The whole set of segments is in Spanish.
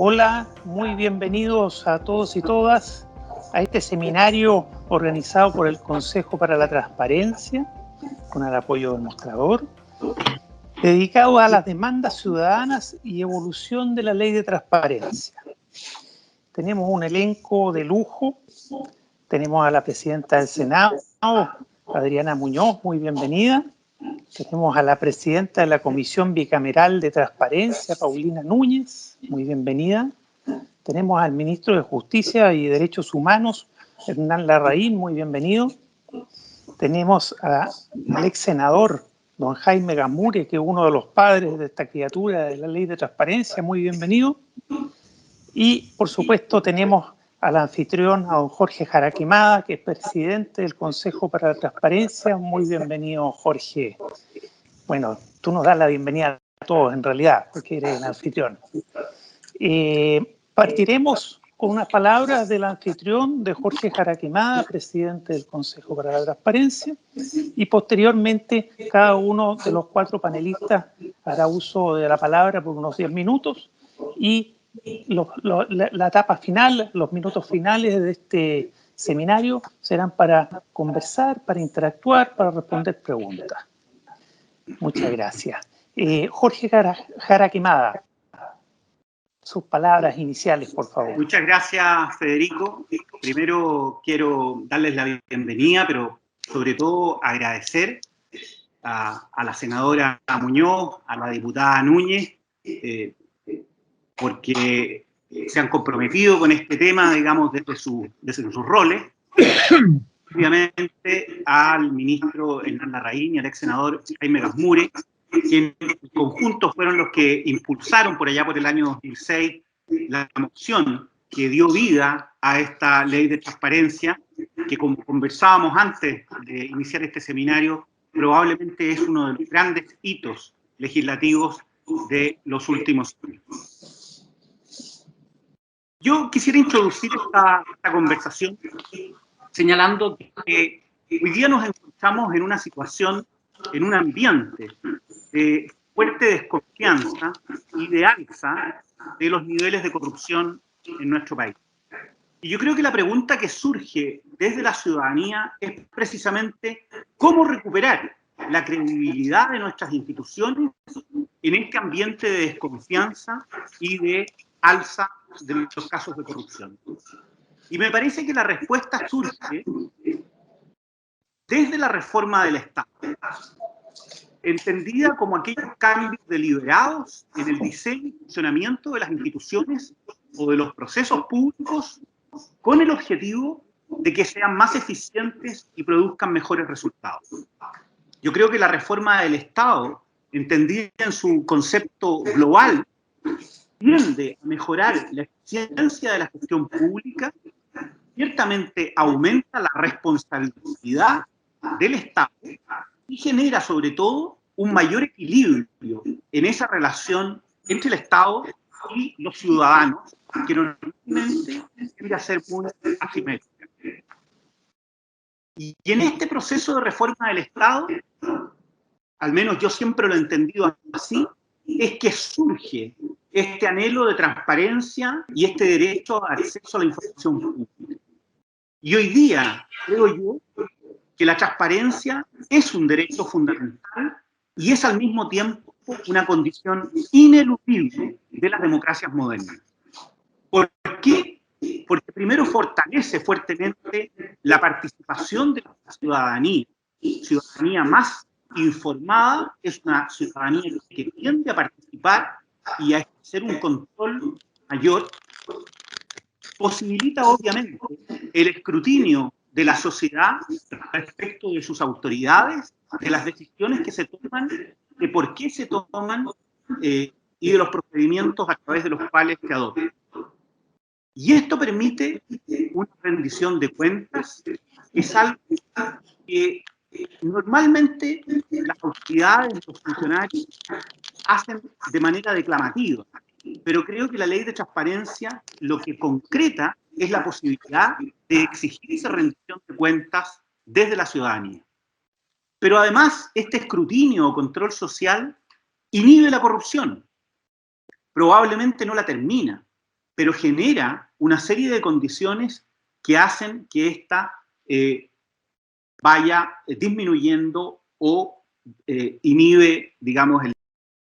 Hola, muy bienvenidos a todos y todas a este seminario organizado por el Consejo para la Transparencia, con el apoyo del Mostrador, dedicado a las demandas ciudadanas y evolución de la Ley de Transparencia. Tenemos un elenco de lujo. Tenemos a la presidenta del Senado, Adriana Muñoz, muy bienvenida. Tenemos a la presidenta de la Comisión Bicameral de Transparencia, Paulina Núñez, muy bienvenida. Tenemos al ministro de Justicia y Derechos Humanos, Hernán Larraín, muy bienvenido. Tenemos al ex senador, don Jaime Gamure, que es uno de los padres de esta criatura de la Ley de Transparencia, muy bienvenido. Y, por supuesto, tenemos al anfitrión, a don Jorge Jaraquemada, que es presidente del Consejo para la Transparencia. Muy bienvenido, Jorge. Bueno, tú nos das la bienvenida a todos, en realidad, porque eres el anfitrión. Partiremos con unas palabras del anfitrión, de Jorge Jaraquemada, presidente del Consejo para la Transparencia, y posteriormente cada uno de los 4 panelistas hará uso de la palabra por unos 10 minutos, y la etapa final, los minutos finales de este seminario serán para conversar, para interactuar, para responder preguntas. Muchas gracias. Jorge Jaraquemada, sus palabras iniciales, por favor. Muchas gracias, Federico. Primero quiero darles la bienvenida, pero sobre todo agradecer a la senadora Muñoz, a la diputada Núñez, porque se han comprometido con este tema, digamos, desde sus roles. Obviamente al ministro Hernán Larraín y al ex senador Jaime Gamure, que en conjunto fueron los que impulsaron por allá por el año 2006 la moción que dio vida a esta ley de transparencia, que como conversábamos antes de iniciar este seminario, probablemente es uno de los grandes hitos legislativos de los últimos años. Yo quisiera introducir esta conversación señalando que hoy día nos encontramos en una situación, en un ambiente de fuerte desconfianza y de alza de los niveles de corrupción en nuestro país. Y yo creo que la pregunta que surge desde la ciudadanía es precisamente cómo recuperar la credibilidad de nuestras instituciones en este ambiente de desconfianza y de alza de los casos de corrupción. Y me parece que la respuesta surge desde la reforma del Estado, entendida como aquellos cambios deliberados en el diseño y funcionamiento de las instituciones o de los procesos públicos con el objetivo de que sean más eficientes y produzcan mejores resultados. Yo creo que la reforma del Estado, entendida en su concepto global, tiende a mejorar la eficiencia de la gestión pública, ciertamente aumenta la responsabilidad del Estado y genera sobre todo un mayor equilibrio en esa relación entre el Estado y los ciudadanos, que normalmente tiende a ser muy asimétrica. Y en este proceso de reforma del Estado, al menos yo siempre lo he entendido así, es que surge este anhelo de transparencia y este derecho a acceso a la información pública. Y hoy día, creo yo, que la transparencia es un derecho fundamental y es al mismo tiempo una condición ineludible de las democracias modernas. ¿Por qué? Porque primero fortalece fuertemente la participación de la ciudadanía. Ciudadanía más informada es una ciudadanía que tiende a participar y a ejercer un control mayor. Posibilita obviamente el escrutinio de la sociedad respecto de sus autoridades, de las decisiones que se toman, de por qué se toman y de los procedimientos a través de los cuales se adoptan. Y esto permite una rendición de cuentas, que es algo que normalmente las autoridades, los funcionarios, hacen de manera declamativa. Pero creo que la ley de transparencia lo que concreta es la posibilidad de exigir esa rendición de cuentas desde la ciudadanía. Pero además, este escrutinio o control social inhibe la corrupción. Probablemente no la termina, pero genera una serie de condiciones que hacen que ésta vaya disminuyendo o inhibe, digamos, el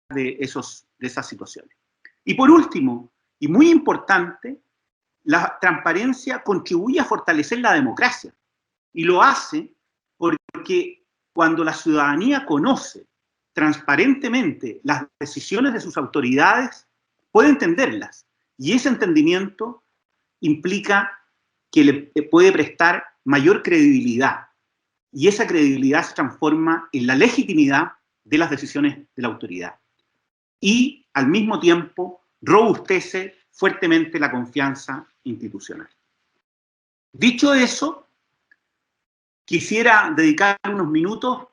de esas situaciones. Y por último, y muy importante, la transparencia contribuye a fortalecer la democracia. Y lo hace porque cuando la ciudadanía conoce transparentemente las decisiones de sus autoridades, puede entenderlas. Y ese entendimiento implica que le puede prestar mayor credibilidad. Y esa credibilidad se transforma en la legitimidad de las decisiones de la autoridad. Y, al mismo tiempo, robustece fuertemente la confianza institucional. Dicho eso, quisiera dedicar unos minutos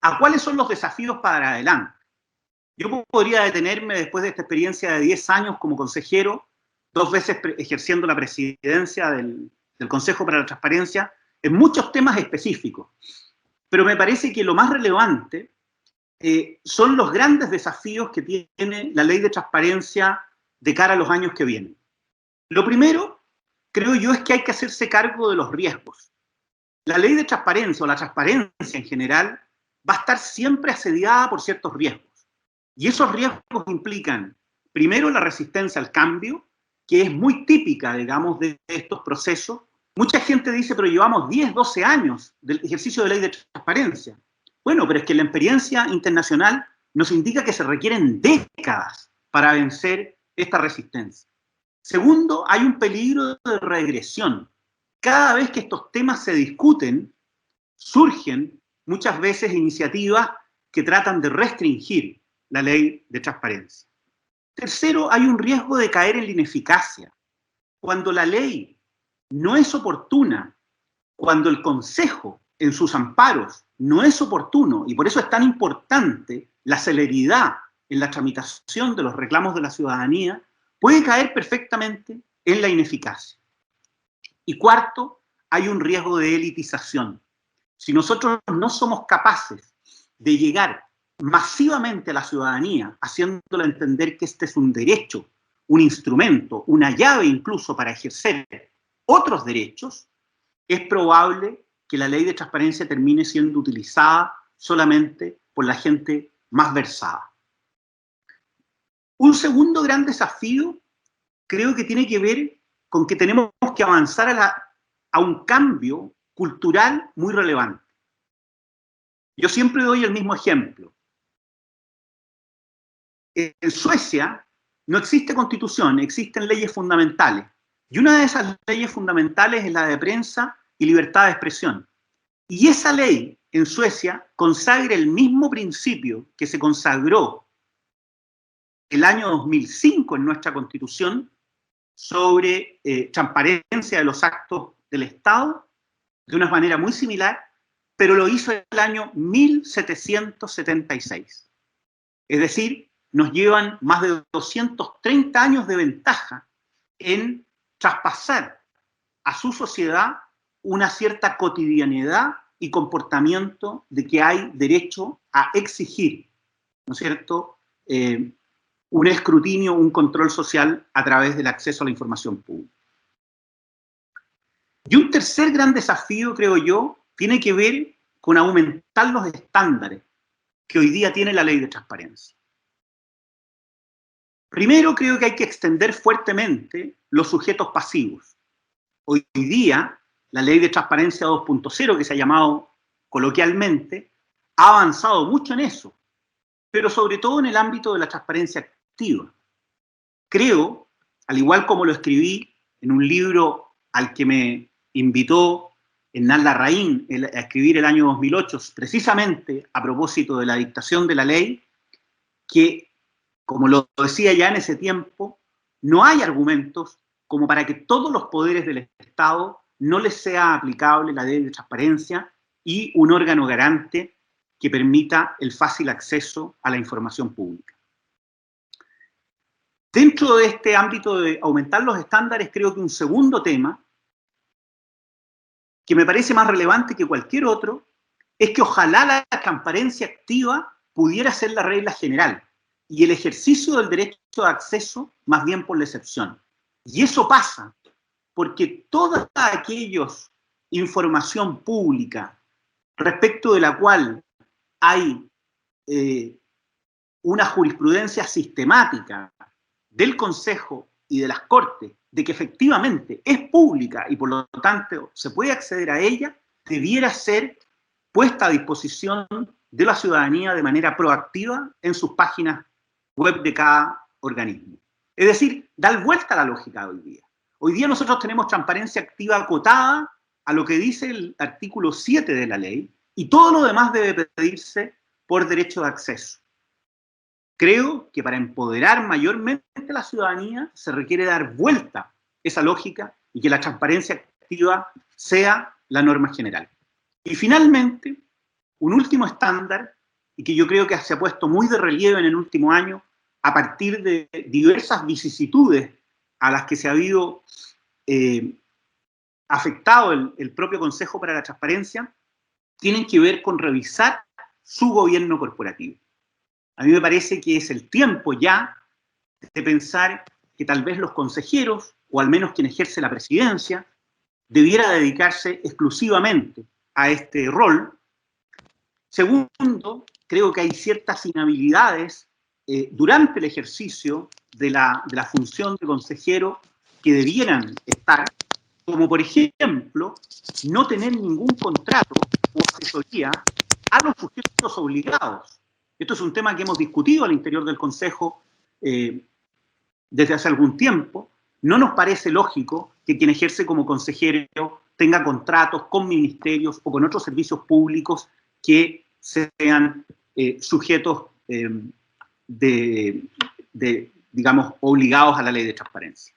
a cuáles son los desafíos para adelante. Yo podría detenerme después de esta experiencia de 10 años como consejero, 2 veces ejerciendo la presidencia del Consejo para la Transparencia, en muchos temas específicos. Pero me parece que lo más relevante son los grandes desafíos que tiene la ley de transparencia de cara a los años que vienen. Lo primero, creo yo, es que hay que hacerse cargo de los riesgos. La ley de transparencia o la transparencia en general va a estar siempre asediada por ciertos riesgos. Y esos riesgos implican, primero, la resistencia al cambio, que es muy típica, digamos, de estos procesos. Mucha gente dice, pero llevamos 10, 12 años del ejercicio de ley de transparencia. Bueno, pero es que la experiencia internacional nos indica que se requieren décadas para vencer esta resistencia. Segundo, hay un peligro de regresión. Cada vez que estos temas se discuten, surgen muchas veces iniciativas que tratan de restringir la ley de transparencia. Tercero, hay un riesgo de caer en la ineficacia. Cuando la ley no es oportuna, cuando el Consejo en sus amparos no es oportuno, y por eso es tan importante la celeridad en la tramitación de los reclamos de la ciudadanía, puede caer perfectamente en la ineficacia. Y cuarto, hay un riesgo de elitización. Si nosotros no somos capaces de llegar masivamente a la ciudadanía, haciéndola entender que este es un derecho, un instrumento, una llave incluso para ejercer otros derechos, es probable que la ley de transparencia termine siendo utilizada solamente por la gente más versada. Un segundo gran desafío creo que tiene que ver con que tenemos que avanzar a un cambio cultural muy relevante. Yo siempre doy el mismo ejemplo. En Suecia no existe constitución, existen leyes fundamentales. Y una de esas leyes fundamentales es la de prensa y libertad de expresión. Y esa ley en Suecia consagra el mismo principio que se consagró el año 2005 en nuestra Constitución sobre transparencia de los actos del Estado, de una manera muy similar, pero lo hizo el año 1776. Es decir, nos llevan más de 230 años de ventaja en traspasar a su sociedad una cierta cotidianidad y comportamiento de que hay derecho a exigir, ¿no es cierto?, un escrutinio, un control social a través del acceso a la información pública. Y un tercer gran desafío, creo yo, tiene que ver con aumentar los estándares que hoy día tiene la ley de transparencia. Primero, creo que hay que extender fuertemente los sujetos pasivos. Hoy día, la ley de transparencia 2.0, que se ha llamado coloquialmente, ha avanzado mucho en eso, pero sobre todo en el ámbito de la transparencia activa. Creo, al igual como lo escribí en un libro al que me invitó Hernán Larraín a escribir el año 2008, precisamente a propósito de la dictación de la ley, que, como lo decía ya en ese tiempo, no hay argumentos como para que todos los poderes del Estado no les sea aplicable la ley de transparencia y un órgano garante que permita el fácil acceso a la información pública. Dentro de este ámbito de aumentar los estándares, creo que un segundo tema, que me parece más relevante que cualquier otro, es que ojalá la transparencia activa pudiera ser la regla general y el ejercicio del derecho de acceso más bien por la excepción. Y eso pasa porque toda aquella información pública respecto de la cual hay una jurisprudencia sistemática del Consejo y de las Cortes de que efectivamente es pública y por lo tanto se puede acceder a ella, debiera ser puesta a disposición de la ciudadanía de manera proactiva en sus páginas web de cada organismo. Es decir, dar vuelta a la lógica de hoy día. Hoy día nosotros tenemos transparencia activa acotada a lo que dice el artículo 7 de la ley y todo lo demás debe pedirse por derecho de acceso. Creo que para empoderar mayormente a la ciudadanía se requiere dar vuelta esa lógica y que la transparencia activa sea la norma general. Y finalmente, un último estándar, y que yo creo que se ha puesto muy de relieve en el último año, a partir de diversas vicisitudes a las que se ha habido afectado el propio Consejo para la Transparencia, tienen que ver con revisar su gobierno corporativo. A mí me parece que es el tiempo ya de pensar que tal vez los consejeros, o al menos quien ejerce la presidencia, debiera dedicarse exclusivamente a este rol. Segundo, creo que hay ciertas inhabilidades durante el ejercicio de la función de consejero que debieran estar, como por ejemplo, no tener ningún contrato o asesoría a los sujetos obligados. Esto es un tema que hemos discutido al interior del Consejo desde hace algún tiempo. No nos parece lógico que quien ejerce como consejero tenga contratos con ministerios o con otros servicios públicos que sean sujetos digamos, obligados a la ley de transparencia.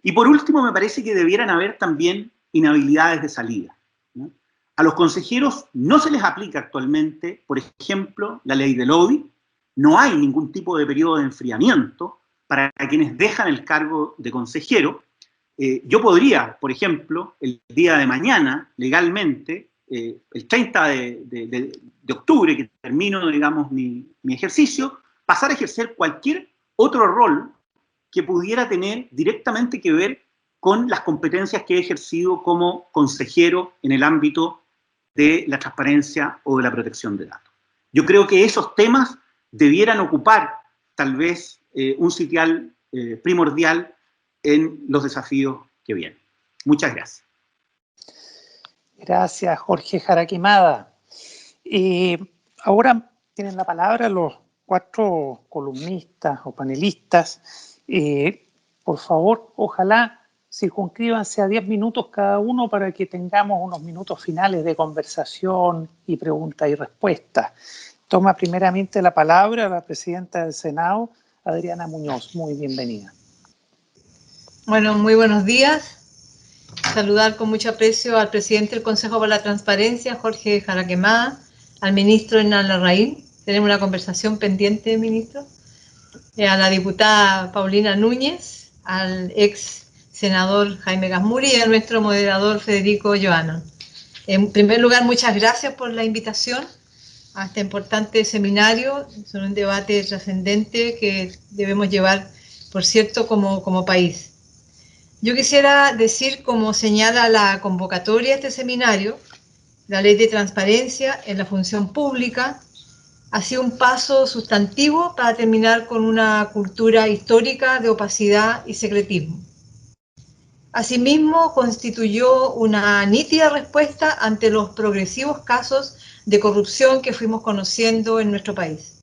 Y por último, me parece que debieran haber también inhabilidades de salida, ¿no? A los consejeros no se les aplica actualmente, por ejemplo, la ley del lobby. No hay ningún tipo de periodo de enfriamiento para quienes dejan el cargo de consejero. Yo podría, por ejemplo, el día de mañana, legalmente, el 30 de octubre, que termino, digamos, mi ejercicio, pasar a ejercer cualquier otro rol que pudiera tener directamente que ver con las competencias que he ejercido como consejero en el ámbito de la transparencia o de la protección de datos. Yo creo que esos temas debieran ocupar tal vez un sitial primordial en los desafíos que vienen. Muchas gracias. Gracias, Jorge Jaraquemada. Ahora tienen la palabra los 4 columnistas o panelistas. Por favor, ojalá circunscríbanse a 10 minutos cada uno para que tengamos unos minutos finales de conversación y preguntas y respuestas. Toma primeramente la palabra la presidenta del Senado, Adriana Muñoz. Muy bienvenida. Bueno, muy buenos días. Saludar con mucho aprecio al presidente del Consejo para la Transparencia, Jorge Jaraquemada, al ministro Hernán Larraín. Tenemos una conversación pendiente, ministro. A la diputada Paulina Núñez, al ex senador Jaime Gazmuri y a nuestro moderador Federico Joana. En primer lugar, muchas gracias por la invitación a este importante seminario. Es un debate trascendente que debemos llevar, por cierto, como país. Yo quisiera decir, como señala la convocatoria de este seminario, la Ley de Transparencia en la Función Pública ha sido un paso sustantivo para terminar con una cultura histórica de opacidad y secretismo. Asimismo, constituyó una nítida respuesta ante los progresivos casos de corrupción que fuimos conociendo en nuestro país.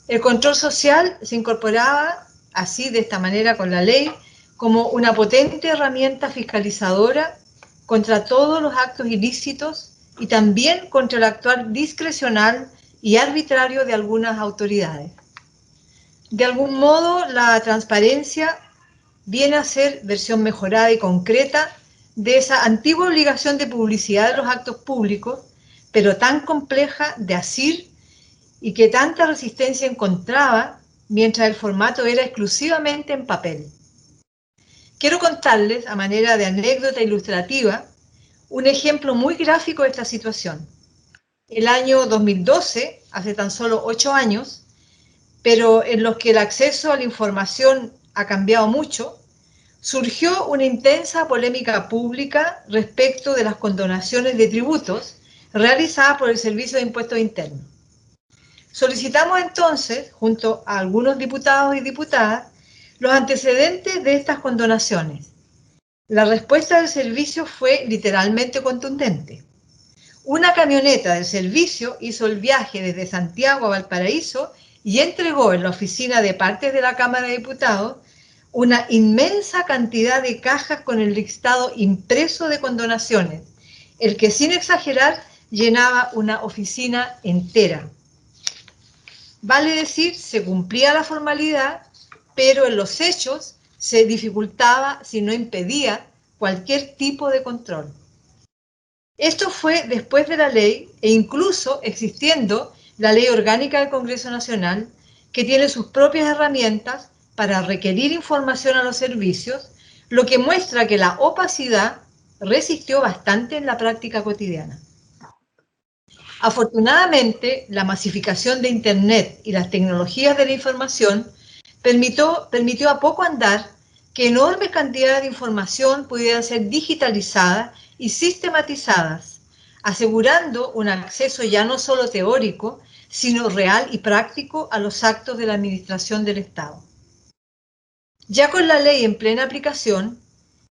El control social se incorporaba así, de esta manera, con la ley, como una potente herramienta fiscalizadora contra todos los actos ilícitos y también contra el actuar discrecional y arbitrario de algunas autoridades. De algún modo, la transparencia viene a ser versión mejorada y concreta de esa antigua obligación de publicidad de los actos públicos, pero tan compleja de asir y que tanta resistencia encontraba mientras el formato era exclusivamente en papel. Quiero contarles, a manera de anécdota ilustrativa, un ejemplo muy gráfico de esta situación. El año 2012, hace tan solo 8 años, pero en los que el acceso a la información ha cambiado mucho, surgió una intensa polémica pública respecto de las condonaciones de tributos realizadas por el Servicio de Impuestos Internos. Solicitamos entonces, junto a algunos diputados y diputadas, los antecedentes de estas condonaciones. La respuesta del servicio fue literalmente contundente. Una camioneta del servicio hizo el viaje desde Santiago a Valparaíso y entregó en la oficina de partes de la Cámara de Diputados una inmensa cantidad de cajas con el listado impreso de condonaciones, el que sin exagerar llenaba una oficina entera. Vale decir, se cumplía la formalidad, pero en los hechos se dificultaba, si no impedía, cualquier tipo de control. Esto fue después de la ley e incluso existiendo la Ley Orgánica del Congreso Nacional, que tiene sus propias herramientas para requerir información a los servicios, lo que muestra que la opacidad resistió bastante en la práctica cotidiana. Afortunadamente, la masificación de Internet y las tecnologías de la información permitió a poco andar que enormes cantidades de información pudieran ser digitalizadas y sistematizadas, asegurando un acceso ya no solo teórico, sino real y práctico a los actos de la administración del Estado. Ya con la ley en plena aplicación,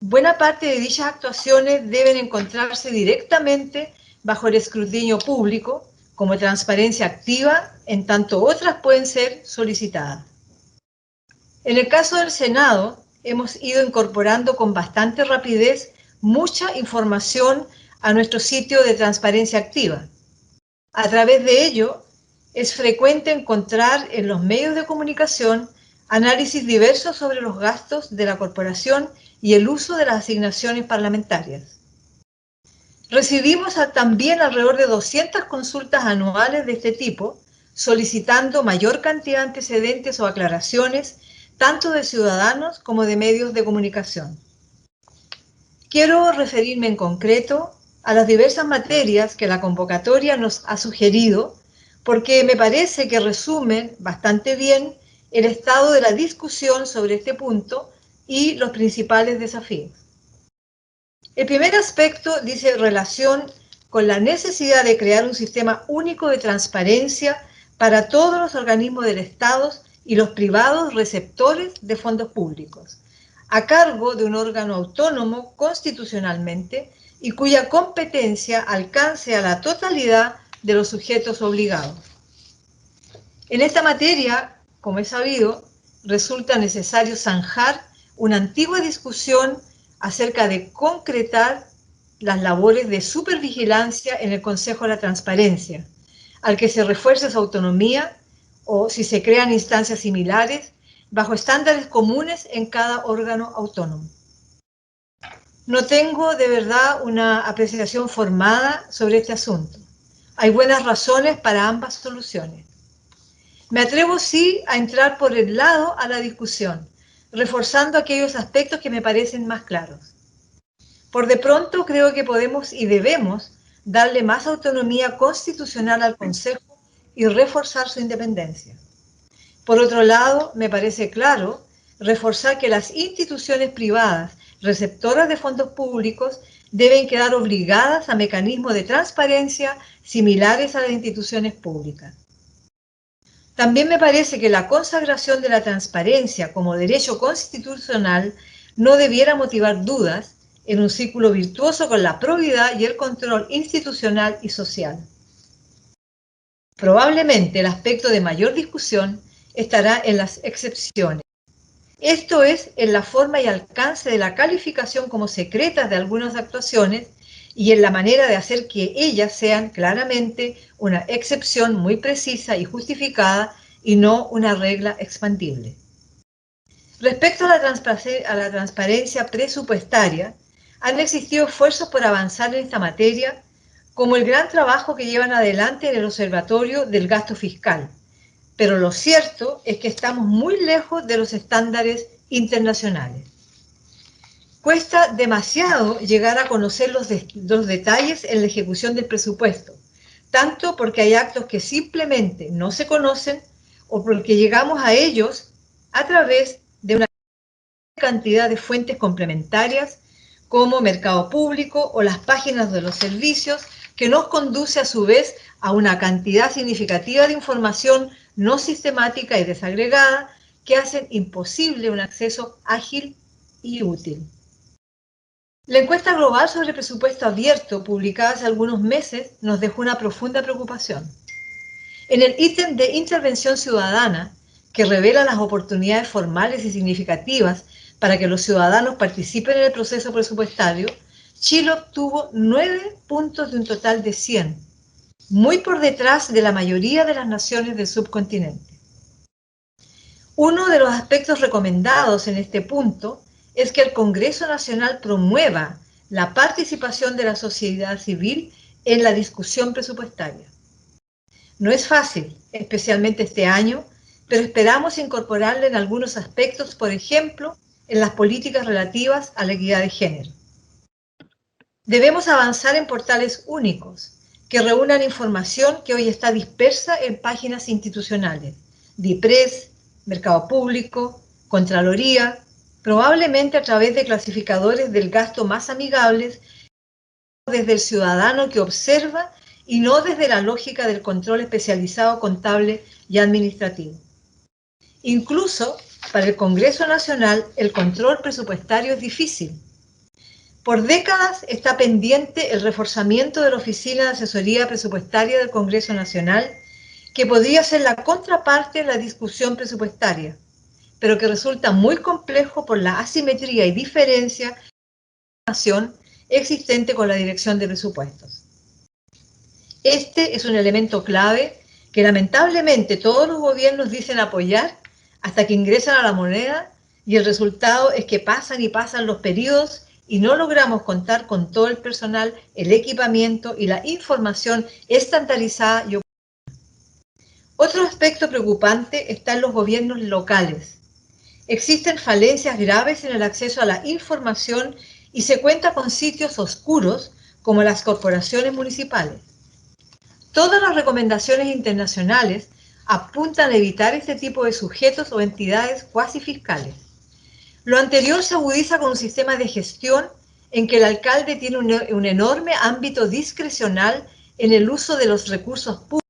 buena parte de dichas actuaciones deben encontrarse directamente bajo el escrutinio público, como transparencia activa, en tanto otras pueden ser solicitadas. En el caso del Senado, hemos ido incorporando con bastante rapidez mucha información a nuestro sitio de transparencia activa. A través de ello, es frecuente encontrar en los medios de comunicación análisis diversos sobre los gastos de la corporación y el uso de las asignaciones parlamentarias. Recibimos también alrededor de 200 consultas anuales de este tipo, solicitando mayor cantidad de antecedentes o aclaraciones, tanto de ciudadanos como de medios de comunicación. Quiero referirme en concreto a las diversas materias que la convocatoria nos ha sugerido, porque me parece que resumen bastante bien el estado de la discusión sobre este punto y los principales desafíos. El primer aspecto dice relación con la necesidad de crear un sistema único de transparencia para todos los organismos del Estado y los privados receptores de fondos públicos, a cargo de un órgano autónomo constitucionalmente y cuya competencia alcance a la totalidad de los sujetos obligados. En esta materia, como es sabido, resulta necesario zanjar una antigua discusión acerca de concretar las labores de supervigilancia en el Consejo de la Transparencia, al que se refuerce su autonomía o si se crean instancias similares bajo estándares comunes en cada órgano autónomo. No tengo de verdad una apreciación formada sobre este asunto. Hay buenas razones para ambas soluciones. Me atrevo sí a entrar por el lado a la discusión, reforzando aquellos aspectos que me parecen más claros. Por de pronto creo que podemos y debemos darle más autonomía constitucional al Consejo y reforzar su independencia. Por otro lado, me parece claro reforzar que las instituciones privadas receptoras de fondos públicos deben quedar obligadas a mecanismos de transparencia similares a las instituciones públicas. También me parece que la consagración de la transparencia como derecho constitucional no debiera motivar dudas en un círculo virtuoso con la probidad y el control institucional y social. Probablemente el aspecto de mayor discusión estará en las excepciones. Esto es, en la forma y alcance de la calificación como secretas de algunas actuaciones y en la manera de hacer que ellas sean claramente una excepción muy precisa y justificada y no una regla expandible. Respecto a la transparencia presupuestaria, han existido esfuerzos por avanzar en esta materia, como el gran trabajo que llevan adelante en el Observatorio del Gasto Fiscal, pero lo cierto es que estamos muy lejos de los estándares internacionales. Cuesta demasiado llegar a conocer los detalles en la ejecución del presupuesto, tanto porque hay actos que simplemente no se conocen o porque llegamos a ellos a través de una cantidad de fuentes complementarias como mercado público o las páginas de los servicios, que nos conduce a su vez a una cantidad significativa de información no sistemática y desagregada que hacen imposible un acceso ágil y útil. La encuesta global sobre presupuesto abierto, publicada hace algunos meses, nos dejó una profunda preocupación. En el ítem de intervención ciudadana, que revela las oportunidades formales y significativas para que los ciudadanos participen en el proceso presupuestario, Chile obtuvo 9 puntos de un total de 100, muy por detrás de la mayoría de las naciones del subcontinente. Uno de los aspectos recomendados en este punto es que el Congreso Nacional promueva la participación de la sociedad civil en la discusión presupuestaria. No es fácil, especialmente este año, pero esperamos incorporarla en algunos aspectos, por ejemplo, en las políticas relativas a la equidad de género. Debemos avanzar en portales únicos que reúnan información que hoy está dispersa en páginas institucionales, DIPRES, Mercado Público, Contraloría, probablemente a través de clasificadores del gasto más amigables desde el ciudadano que observa y no desde la lógica del control especializado contable y administrativo. Incluso para el Congreso Nacional el control presupuestario es difícil. Por décadas está pendiente el reforzamiento de la Oficina de Asesoría Presupuestaria del Congreso Nacional, que podría ser la contraparte en la discusión presupuestaria, pero que resulta muy complejo por la asimetría y diferencia de información existente con la Dirección de Presupuestos. Este es un elemento clave que lamentablemente todos los gobiernos dicen apoyar hasta que ingresan a la moneda, y el resultado es que pasan y pasan los periodos y no logramos contar con todo el personal, el equipamiento y la información estandarizada y oportuna. Otro aspecto preocupante está en los gobiernos locales. Existen falencias graves en el acceso a la información y se cuenta con sitios oscuros como las corporaciones municipales. Todas las recomendaciones internacionales apuntan a evitar este tipo de sujetos o entidades cuasi fiscales. Lo anterior se agudiza con un sistema de gestión en que el alcalde tiene un enorme ámbito discrecional en el uso de los recursos públicos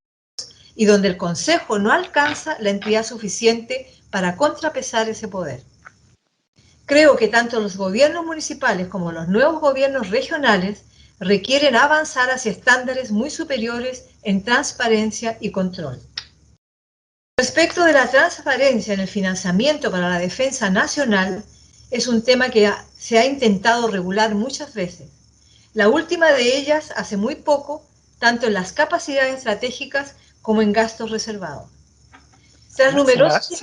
y donde el Consejo no alcanza la entidad suficiente para contrapesar ese poder. Creo que tanto los gobiernos municipales como los nuevos gobiernos regionales requieren avanzar hacia estándares muy superiores en transparencia y control. Respecto de la transparencia en el financiamiento para la defensa nacional, es un tema que se ha intentado regular muchas veces. La última de ellas hace muy poco, tanto en las capacidades estratégicas como en gastos reservados. Tras numerosos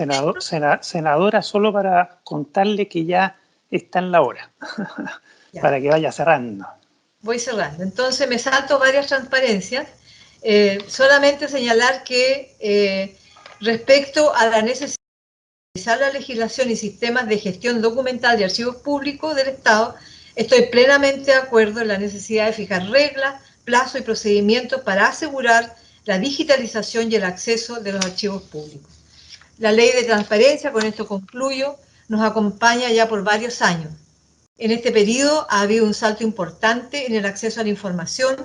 senadora, solo para contarle que ya está en la hora, para que vaya cerrando. Voy cerrando. Entonces me salto varias transparencias. Solamente señalar que respecto a la necesidad de revisar la legislación y sistemas de gestión documental de archivos públicos del Estado, estoy plenamente de acuerdo en la necesidad de fijar reglas, plazos y procedimientos para asegurar la digitalización y el acceso de los archivos públicos. La ley de transparencia, con esto concluyo, nos acompaña ya por varios años. En este periodo ha habido un salto importante en el acceso a la información.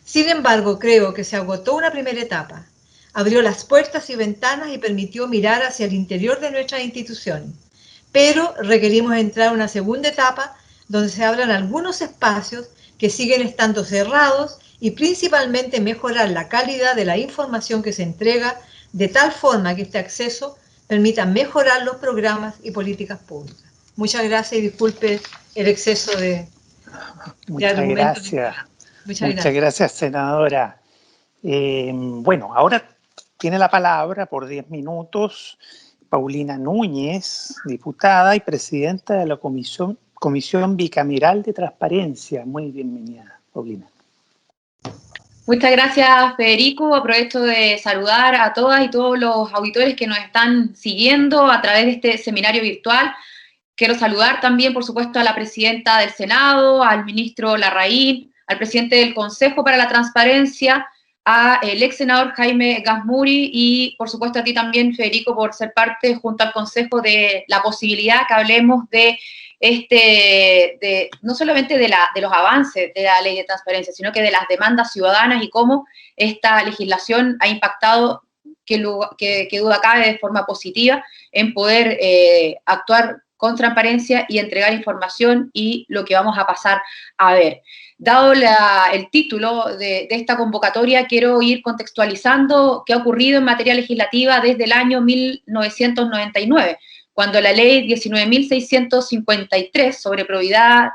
Sin embargo, creo que se agotó una primera etapa. Abrió las puertas y ventanas y permitió mirar hacia el interior de nuestras instituciones. Pero requerimos entrar a una segunda etapa donde se abran algunos espacios que siguen estando cerrados y principalmente mejorar la calidad de la información que se entrega de tal forma que este acceso permita mejorar los programas y políticas públicas. Muchas gracias y disculpe el exceso de argumentos. Muchas gracias, senadora. Bueno, ahora tiene la palabra por 10 minutos Paulina Núñez, diputada y presidenta de la Comisión Bicameral de Transparencia. Muy bienvenida, Paulina. Muchas gracias, Federico. Aprovecho de saludar a todas y todos los auditores que nos están siguiendo a través de este seminario virtual. Quiero saludar también, por supuesto, a la presidenta del Senado, al ministro Larraín, al presidente del Consejo para la Transparencia, al ex senador Jaime Gazmuri y, por supuesto, a ti también, Federico, por ser parte, junto al Consejo, de la posibilidad que hablemos de no solamente de los avances de la ley de transparencia, sino que de las demandas ciudadanas y cómo esta legislación ha impactado, que duda cabe, de forma positiva en poder actuar con transparencia y entregar información, y lo que vamos a pasar a ver. Dado el título de esta convocatoria, quiero ir contextualizando qué ha ocurrido en materia legislativa desde el año 1999, cuando la ley 19.653 sobre probidad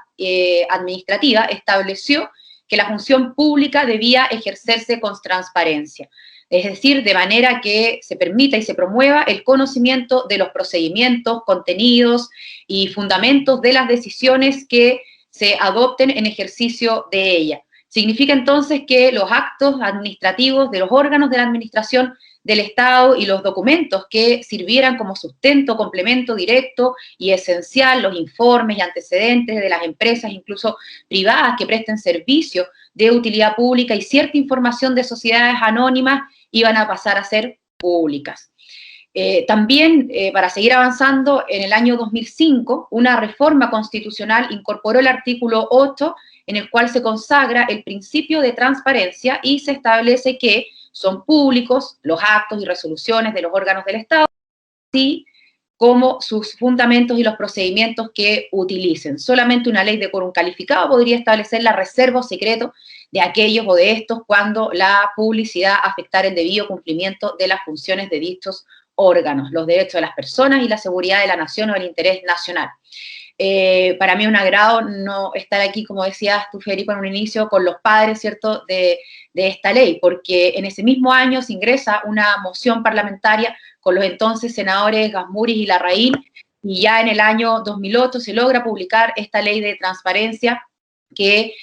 administrativa estableció que la función pública debía ejercerse con transparencia, es decir, de manera que se permita y se promueva el conocimiento de los procedimientos, contenidos y fundamentos de las decisiones que se adopten en ejercicio de ella. Significa entonces que los actos administrativos de los órganos de la administración del Estado y los documentos que sirvieran como sustento, complemento directo y esencial, los informes y antecedentes de las empresas, incluso privadas, que presten servicio de utilidad pública, y cierta información de sociedades anónimas iban a pasar a ser públicas. También, para seguir avanzando, en el año 2005, una reforma constitucional incorporó el artículo 8, en el cual se consagra el principio de transparencia y se establece que son públicos los actos y resoluciones de los órganos del Estado, así como sus fundamentos y los procedimientos que utilicen. Solamente una ley de quórum calificado podría establecer la reserva o secreto de aquellos o de estos cuando la publicidad afectara el debido cumplimiento de las funciones de dichos órganos, los derechos de las personas y la seguridad de la nación o el interés nacional. Para mí es un agrado no estar aquí, como decías tú, Federico, en un inicio, con los padres, ¿cierto?, de esta ley, porque en ese mismo año se ingresa una moción parlamentaria con los entonces senadores Gazmuri y Larraín, y ya en el año 2008 se logra publicar esta ley de transparencia que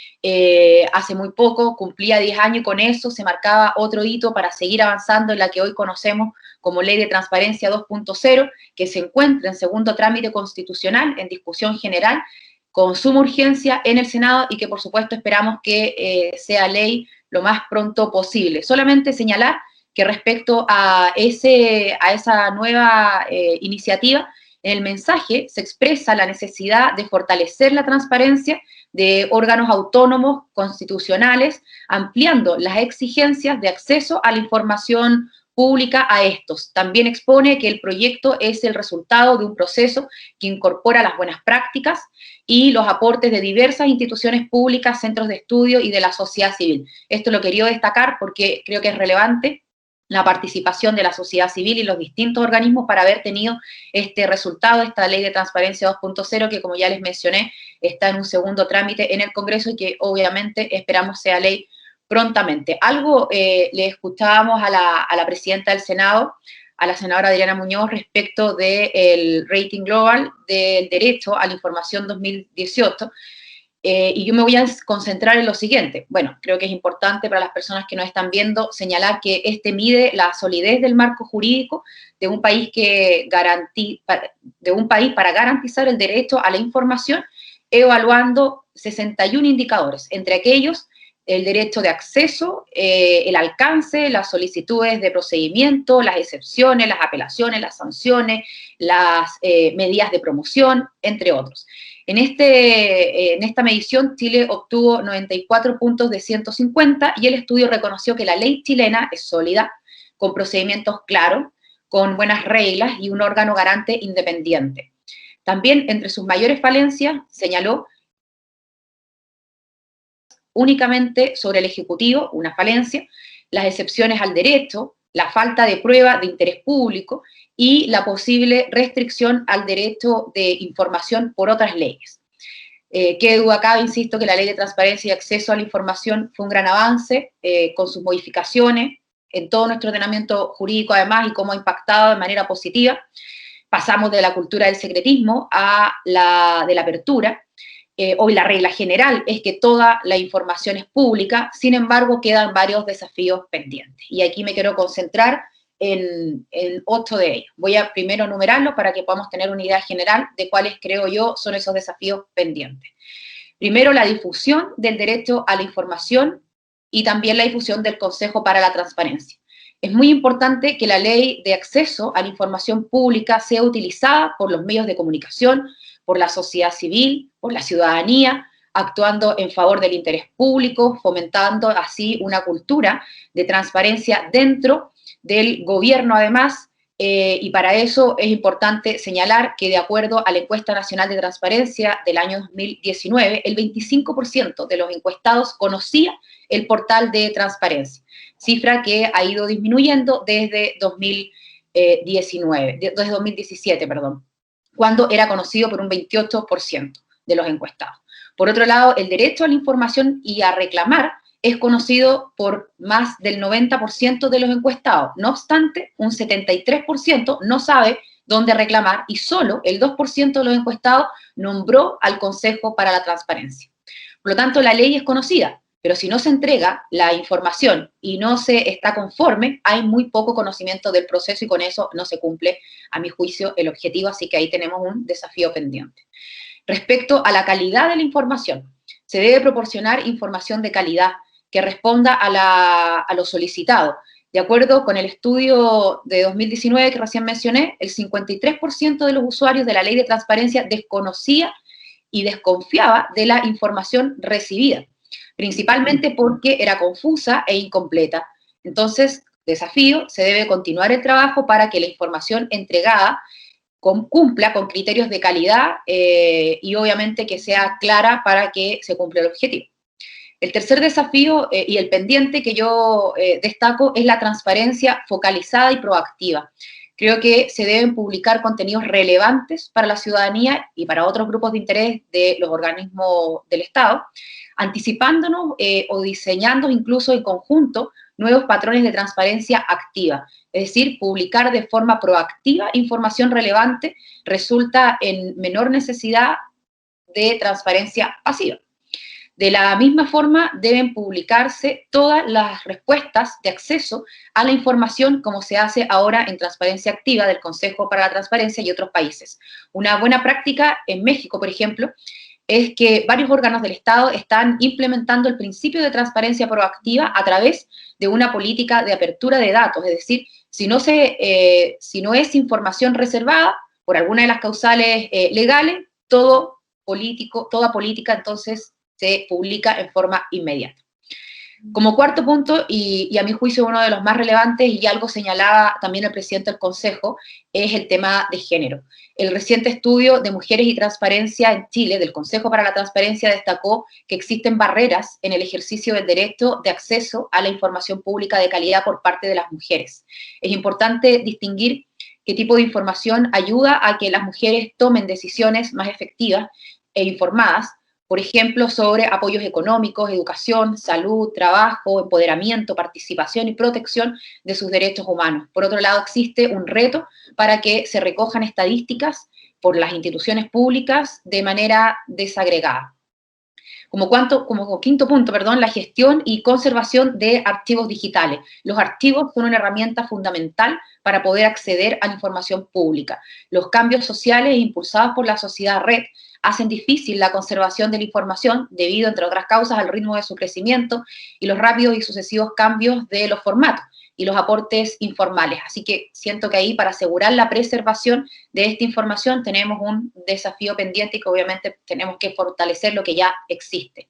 hace muy poco cumplía 10 años, y con eso se marcaba otro hito para seguir avanzando en la que hoy conocemos como Ley de Transparencia 2.0, que se encuentra en segundo trámite constitucional, en discusión general, con suma urgencia en el Senado, y que por supuesto esperamos que sea ley lo más pronto posible. Solamente señalar que respecto a esa nueva iniciativa, en el mensaje se expresa la necesidad de fortalecer la transparencia de órganos autónomos constitucionales, ampliando las exigencias de acceso a la información pública a estos. También expone que el proyecto es el resultado de un proceso que incorpora las buenas prácticas y los aportes de diversas instituciones públicas, centros de estudio y de la sociedad civil. Esto lo quería destacar porque creo que es relevante la participación de la sociedad civil y los distintos organismos para haber tenido este resultado, esta Ley de Transparencia 2.0, que, como ya les mencioné, está en un segundo trámite en el Congreso y que obviamente esperamos sea ley prontamente. Algo le escuchábamos a la presidenta del Senado, a la senadora Adriana Muñoz, respecto del rating global del derecho a la información 2018, y yo me voy a concentrar en lo siguiente. Bueno, creo que es importante para las personas que nos están viendo señalar que este mide la solidez del marco jurídico de un país para garantizar el derecho a la información, evaluando 61 indicadores, entre aquellos el derecho de acceso, el alcance, las solicitudes de procedimiento, las excepciones, las apelaciones, las sanciones, las medidas de promoción, entre otros. En esta medición, Chile obtuvo 94 puntos de 150, y el estudio reconoció que la ley chilena es sólida, con procedimientos claros, con buenas reglas y un órgano garante independiente. También, entre sus mayores falencias, señaló únicamente sobre el Ejecutivo, una falencia, las excepciones al derecho, la falta de prueba de interés público y la posible restricción al derecho de información por otras leyes. Qué duda cabe, insisto, que la Ley de Transparencia y Acceso a la Información fue un gran avance, con sus modificaciones en todo nuestro ordenamiento jurídico, además, y cómo ha impactado de manera positiva. Pasamos de la cultura del secretismo a la de la apertura. Hoy la regla general es que toda la información es pública, sin embargo quedan varios desafíos pendientes. Y aquí me quiero concentrar en 8 de ellos. Voy a primero enumerarlos para que podamos tener una idea general de cuáles creo yo son esos desafíos pendientes. Primero, la difusión del derecho a la información y también la difusión del Consejo para la Transparencia. Es muy importante que la ley de acceso a la información pública sea utilizada por los medios de comunicación, por la sociedad civil, por la ciudadanía, actuando en favor del interés público, fomentando así una cultura de transparencia dentro del gobierno además, y para eso es importante señalar que de acuerdo a la encuesta nacional de transparencia del año 2019, el 25% de los encuestados conocía el portal de transparencia, cifra que ha ido disminuyendo desde 2017, cuando era conocido por un 28% de los encuestados. Por otro lado, el derecho a la información y a reclamar es conocido por más del 90% de los encuestados. No obstante, un 73% no sabe dónde reclamar y solo el 2% de los encuestados nombró al Consejo para la Transparencia. Por lo tanto, la ley es conocida, pero si no se entrega la información y no se está conforme, hay muy poco conocimiento del proceso y con eso no se cumple, a mi juicio, el objetivo, así que ahí tenemos un desafío pendiente. Respecto a la calidad de la información, se debe proporcionar información de calidad que responda a lo solicitado. De acuerdo con el estudio de 2019 que recién mencioné, el 53% de los usuarios de la ley de transparencia desconocía y desconfiaba de la información recibida, principalmente porque era confusa e incompleta. Entonces, desafío, se debe continuar el trabajo para que la información entregada cumpla con criterios de calidad y obviamente que sea clara para que se cumpla el objetivo. El tercer desafío y el pendiente que yo destaco es la transparencia focalizada y proactiva. Creo que se deben publicar contenidos relevantes para la ciudadanía y para otros grupos de interés de los organismos del Estado, anticipándonos o diseñando incluso en conjunto nuevos patrones de transparencia activa. Es decir, publicar de forma proactiva información relevante resulta en menor necesidad de transparencia pasiva. De la misma forma, deben publicarse todas las respuestas de acceso a la información como se hace ahora en Transparencia Activa del Consejo para la Transparencia y otros países. Una buena práctica en México, por ejemplo, es que varios órganos del Estado están implementando el principio de transparencia proactiva a través de una política de apertura de datos, es decir, si no es información reservada por alguna de las causales legales, toda política entonces se publica en forma inmediata. Como cuarto punto, y a mi juicio uno de los más relevantes, y algo señalaba también el presidente del Consejo, es el tema de género. El reciente estudio de Mujeres y Transparencia en Chile, del Consejo para la Transparencia, destacó que existen barreras en el ejercicio del derecho de acceso a la información pública de calidad por parte de las mujeres. Es importante distinguir qué tipo de información ayuda a que las mujeres tomen decisiones más efectivas e informadas, por ejemplo, sobre apoyos económicos, educación, salud, trabajo, empoderamiento, participación y protección de sus derechos humanos. Por otro lado, existe un reto para que se recojan estadísticas por las instituciones públicas de manera desagregada. Como quinto punto, la gestión y conservación de archivos digitales. Los archivos son una herramienta fundamental para poder acceder a la información pública. Los cambios sociales impulsados por la sociedad red hacen difícil la conservación de la información debido, entre otras causas, al ritmo de su crecimiento y los rápidos y sucesivos cambios de los formatos y los aportes informales. Así que siento que ahí, para asegurar la preservación de esta información, tenemos un desafío pendiente y que obviamente tenemos que fortalecer lo que ya existe.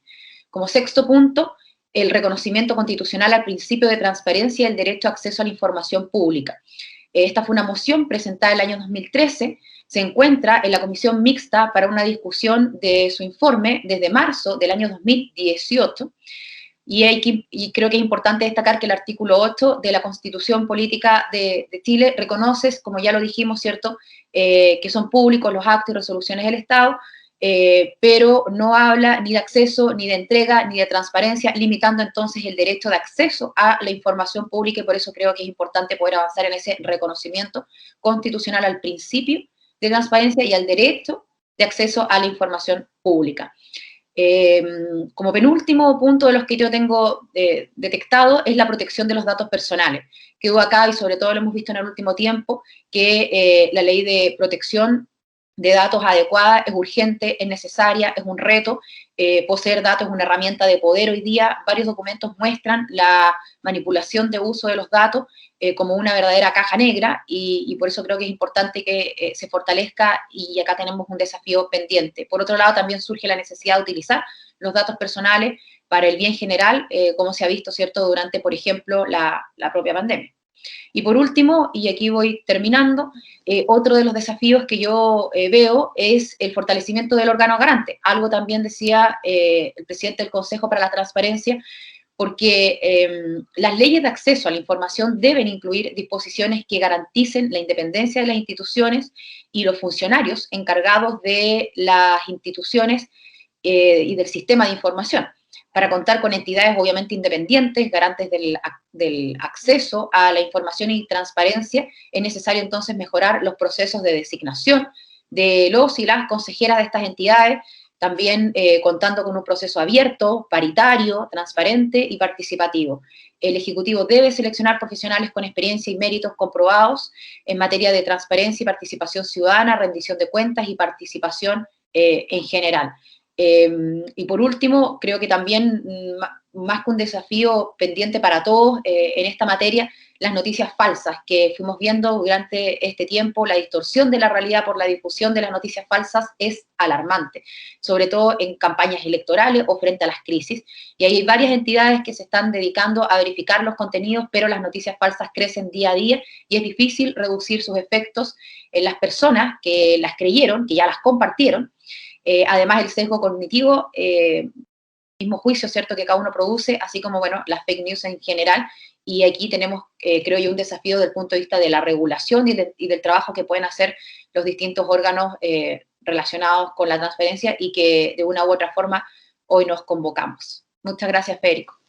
Como sexto punto, el reconocimiento constitucional al principio de transparencia y el derecho a acceso a la información pública. Esta fue una moción presentada el año 2013, se encuentra en la Comisión Mixta para una discusión de su informe desde marzo del año 2018, y creo que es importante destacar que el artículo 8 de la Constitución Política de Chile reconoce, como ya lo dijimos, ¿cierto?, que son públicos los actos y resoluciones del Estado, pero no habla ni de acceso, ni de entrega, ni de transparencia, limitando entonces el derecho de acceso a la información pública, y por eso creo que es importante poder avanzar en ese reconocimiento constitucional al principio de transparencia y al derecho de acceso a la información pública. Como penúltimo punto de los que yo tengo detectado es la protección de los datos personales. Quedó acá, y sobre todo lo hemos visto en el último tiempo, que la ley de protección de datos adecuada es urgente, es necesaria, es un reto. Poseer datos es una herramienta de poder hoy día. Varios documentos muestran la manipulación de uso de los datos como una verdadera caja negra, y por eso creo que es importante que se fortalezca, y acá tenemos un desafío pendiente. Por otro lado, también surge la necesidad de utilizar los datos personales para el bien general, como se ha visto, ¿cierto?, durante, por ejemplo, la propia pandemia. Y por último, y aquí voy terminando, otro de los desafíos que yo veo es el fortalecimiento del órgano garante. Algo también decía el presidente del Consejo para la Transparencia, porque las leyes de acceso a la información deben incluir disposiciones que garanticen la independencia de las instituciones y los funcionarios encargados de las instituciones y del sistema de información, para contar con entidades obviamente independientes, garantes del acceso a la información y transparencia. Es necesario entonces mejorar los procesos de designación de los y las consejeras de estas entidades, también contando con un proceso abierto, paritario, transparente y participativo. El Ejecutivo debe seleccionar profesionales con experiencia y méritos comprobados en materia de transparencia y participación ciudadana, rendición de cuentas y participación en general. Y por último, creo que también, más que un desafío pendiente para todos en esta materia, las noticias falsas que fuimos viendo durante este tiempo, la distorsión de la realidad por la difusión de las noticias falsas es alarmante, sobre todo en campañas electorales o frente a las crisis. Y hay varias entidades que se están dedicando a verificar los contenidos, pero las noticias falsas crecen día a día y es difícil reducir sus efectos en las personas que las creyeron, que ya las compartieron. Además, el sesgo cognitivo, mismo juicio, ¿cierto?, que cada uno produce, así como, bueno, las fake news en general. Y aquí tenemos, creo yo, un desafío desde el punto de vista de la regulación y del trabajo que pueden hacer los distintos órganos relacionados con la transparencia, y que de una u otra forma hoy nos convocamos. Muchas gracias, Federico.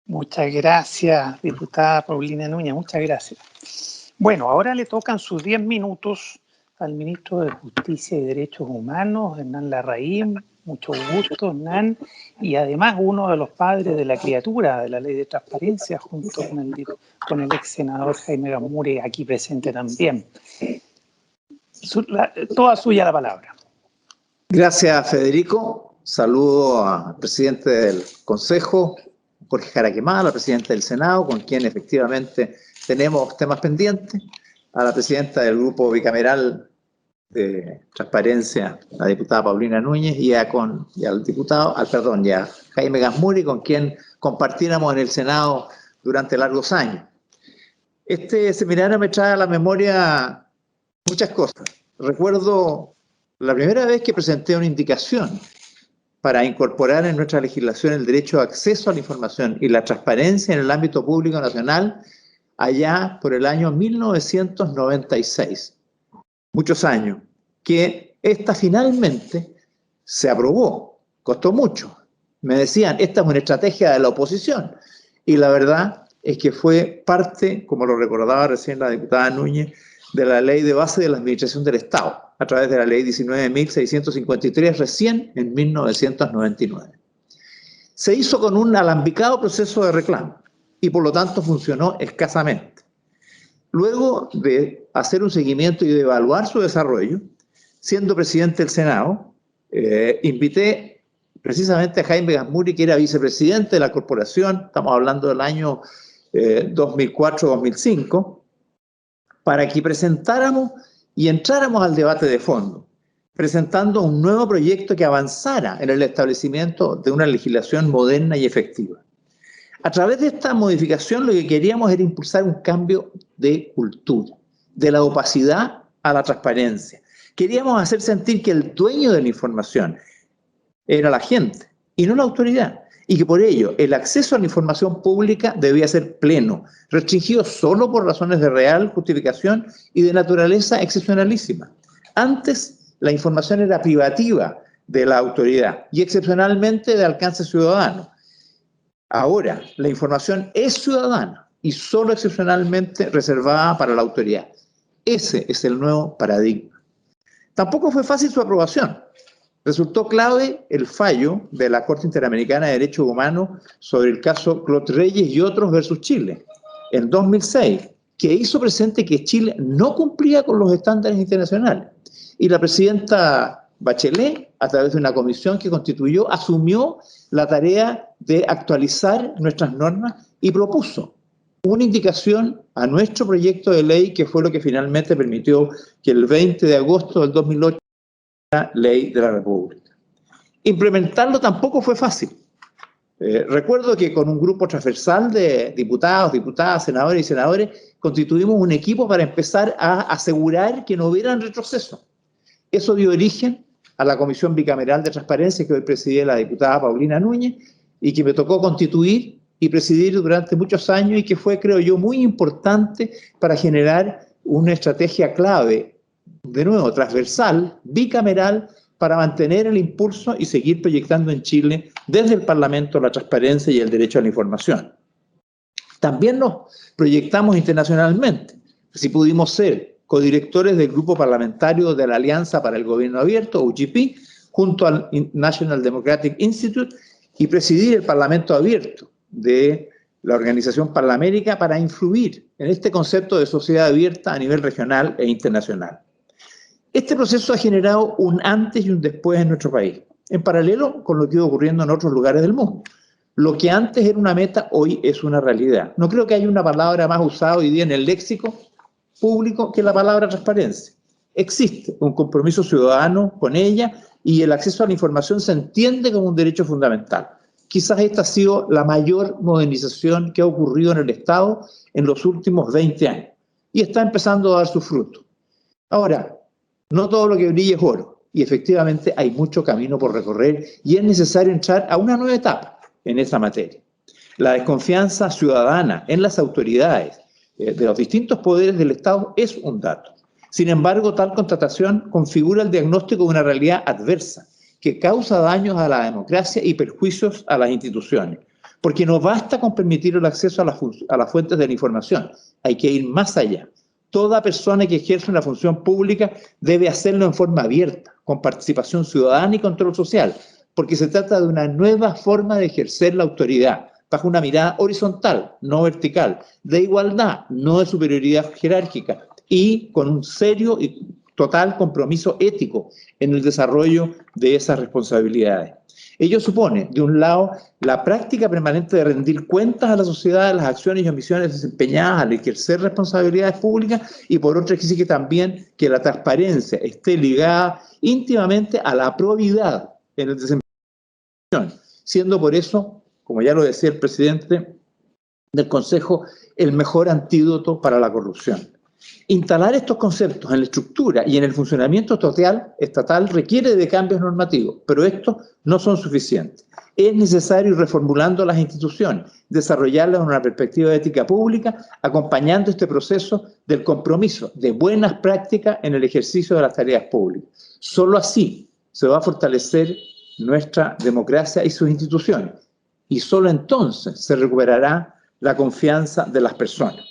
Muchas gracias, diputada Paulina Núñez, muchas gracias. Bueno, ahora le tocan sus 10 minutos al ministro de Justicia y Derechos Humanos, Hernán Larraín. Mucho gusto, Hernán, y además uno de los padres de la criatura de la Ley de Transparencia, junto con el ex senador Jaime Gazmuri, aquí presente también. Toda suya la palabra. Gracias, Federico. Saludo al presidente del Consejo, Jorge Jaraquemada, al presidente del Senado, con quien efectivamente tenemos temas pendientes, a la presidenta del Grupo Bicameral de Transparencia, la diputada Paulina Núñez, y a Jaime Gazmuri, con quien compartiéramos en el Senado durante largos años. Este seminario me trae a la memoria muchas cosas. Recuerdo la primera vez que presenté una indicación para incorporar en nuestra legislación el derecho de acceso a la información y la transparencia en el ámbito público nacional, allá por el año 1996. Muchos años, que esta finalmente se aprobó, costó mucho. Me decían, esta es una estrategia de la oposición, y la verdad es que fue parte, como lo recordaba recién la diputada Núñez, de la Ley de Base de la Administración del Estado, a través de la Ley 19.653, recién en 1999. Se hizo con un alambicado proceso de reclamo, y por lo tanto funcionó escasamente. Luego de hacer un seguimiento y de evaluar su desarrollo, siendo presidente del Senado, invité precisamente a Jaime Gazmuri, que era vicepresidente de la corporación, estamos hablando del año 2004-2005, para que presentáramos y entráramos al debate de fondo, presentando un nuevo proyecto que avanzara en el establecimiento de una legislación moderna y efectiva. A través de esta modificación lo que queríamos era impulsar un cambio de cultura, de la opacidad a la transparencia. Queríamos hacer sentir que el dueño de la información era la gente y no la autoridad, y que por ello el acceso a la información pública debía ser pleno, restringido solo por razones de real justificación y de naturaleza excepcionalísima. Antes la información era privativa de la autoridad y excepcionalmente de alcance ciudadano. Ahora, la información es ciudadana y solo excepcionalmente reservada para la autoridad. Ese es el nuevo paradigma. Tampoco fue fácil su aprobación. Resultó clave el fallo de la Corte Interamericana de Derechos Humanos sobre el caso Clot Reyes y otros versus Chile, en 2006, que hizo presente que Chile no cumplía con los estándares internacionales Y la presidenta Bachelet, a través de una comisión que constituyó, asumió la tarea de actualizar nuestras normas y propuso una indicación a nuestro proyecto de ley, que fue lo que finalmente permitió que el 20 de agosto del 2008 la ley de la República. Implementarlo tampoco fue fácil. Recuerdo que con un grupo transversal de diputados, diputadas, senadores y senadores, constituimos un equipo para empezar a asegurar que no hubiera retroceso. Eso dio origen a la Comisión Bicameral de Transparencia que hoy preside la diputada Paulina Núñez y que me tocó constituir y presidir durante muchos años y que fue, creo yo, muy importante para generar una estrategia clave, de nuevo, transversal, bicameral, para mantener el impulso y seguir proyectando en Chile desde el Parlamento la transparencia y el derecho a la información. También nos proyectamos internacionalmente. Si pudimos ser codirectores del grupo parlamentario de la Alianza para el Gobierno Abierto, UGP, junto al National Democratic Institute, y presidir el Parlamento Abierto de la Organización Panamérica para influir en este concepto de sociedad abierta a nivel regional e internacional. Este proceso ha generado un antes y un después en nuestro país, en paralelo con lo que iba ocurriendo en otros lugares del mundo. Lo que antes era una meta, hoy es una realidad. No creo que haya una palabra más usada hoy día en el léxico público que la palabra transparencia. Existe un compromiso ciudadano con ella y el acceso a la información se entiende como un derecho fundamental. Quizás esta ha sido la mayor modernización que ha ocurrido en el Estado en los últimos 20 años y está empezando a dar sus frutos. Ahora, no todo lo que brilla es oro y efectivamente hay mucho camino por recorrer y es necesario entrar a una nueva etapa en esa materia. La desconfianza ciudadana en las autoridades de los distintos poderes del Estado es un dato. Sin embargo, tal constatación configura el diagnóstico de una realidad adversa que causa daños a la democracia y perjuicios a las instituciones. Porque no basta con permitir el acceso a las fuentes de la información, hay que ir más allá. Toda persona que ejerce una función pública debe hacerlo en forma abierta, con participación ciudadana y control social, porque se trata de una nueva forma de ejercer la autoridad, bajo una mirada horizontal, no vertical, de igualdad, no de superioridad jerárquica, y con un serio y total compromiso ético en el desarrollo de esas responsabilidades. Ello supone, de un lado, la práctica permanente de rendir cuentas a la sociedad de las acciones y omisiones desempeñadas al ejercer responsabilidades públicas y por otro exige también que la transparencia esté ligada íntimamente a la probidad en el desempeño de la acción, siendo por eso, como ya lo decía el presidente del Consejo, el mejor antídoto para la corrupción. Instalar estos conceptos en la estructura y en el funcionamiento estatal requiere de cambios normativos, pero estos no son suficientes. Es necesario ir reformulando las instituciones, desarrollarlas en una perspectiva de ética pública, acompañando este proceso del compromiso de buenas prácticas en el ejercicio de las tareas públicas. Solo así se va a fortalecer nuestra democracia y sus instituciones, y solo entonces se recuperará la confianza de las personas.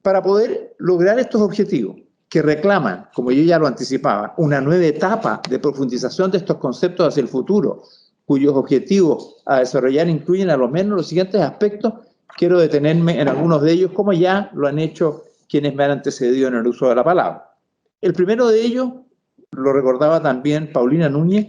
Para poder lograr estos objetivos que reclaman, como yo ya lo anticipaba, una nueva etapa de profundización de estos conceptos hacia el futuro, cuyos objetivos a desarrollar incluyen a lo menos los siguientes aspectos, quiero detenerme en algunos de ellos, como ya lo han hecho quienes me han antecedido en el uso de la palabra. El primero de ellos, lo recordaba también Paulina Núñez,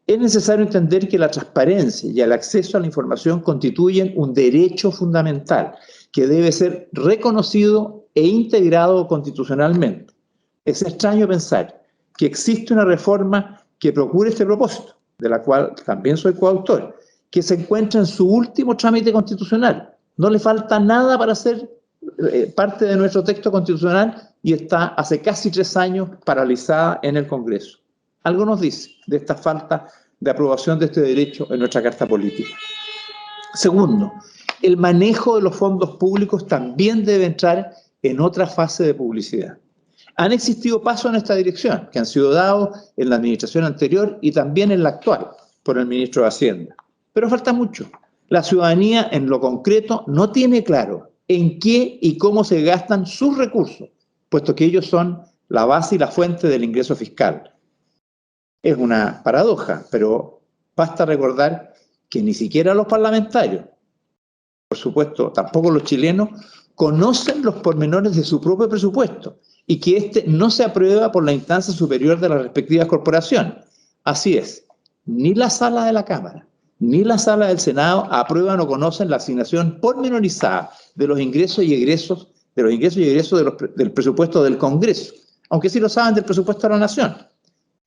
es necesario entender que la transparencia y el acceso a la información constituyen un derecho fundamental que debe ser reconocido e integrado constitucionalmente. Es extraño pensar que existe una reforma que procure este propósito, de la cual también soy coautor, que se encuentra en su último trámite constitucional. No le falta nada para ser parte de nuestro texto constitucional y está hace casi 3 años paralizada en el Congreso. Algo nos dice de esta falta de aprobación de este derecho en nuestra Carta Política. Segundo, el manejo de los fondos públicos también debe entrar en otra fase de publicidad. Han existido pasos en esta dirección que han sido dados en la administración anterior y también en la actual por el ministro de Hacienda. Pero falta mucho. La ciudadanía en lo concreto no tiene claro en qué y cómo se gastan sus recursos, puesto que ellos son la base y la fuente del ingreso fiscal. Es una paradoja, pero basta recordar que ni siquiera los parlamentarios, por supuesto tampoco los chilenos, conocen los pormenores de su propio presupuesto y que éste no se aprueba por la instancia superior de las respectivas corporaciones. Así es, ni la sala de la Cámara, ni la sala del Senado aprueban o conocen la asignación pormenorizada de los ingresos y egresos del presupuesto del Congreso, aunque sí lo saben del presupuesto de la Nación.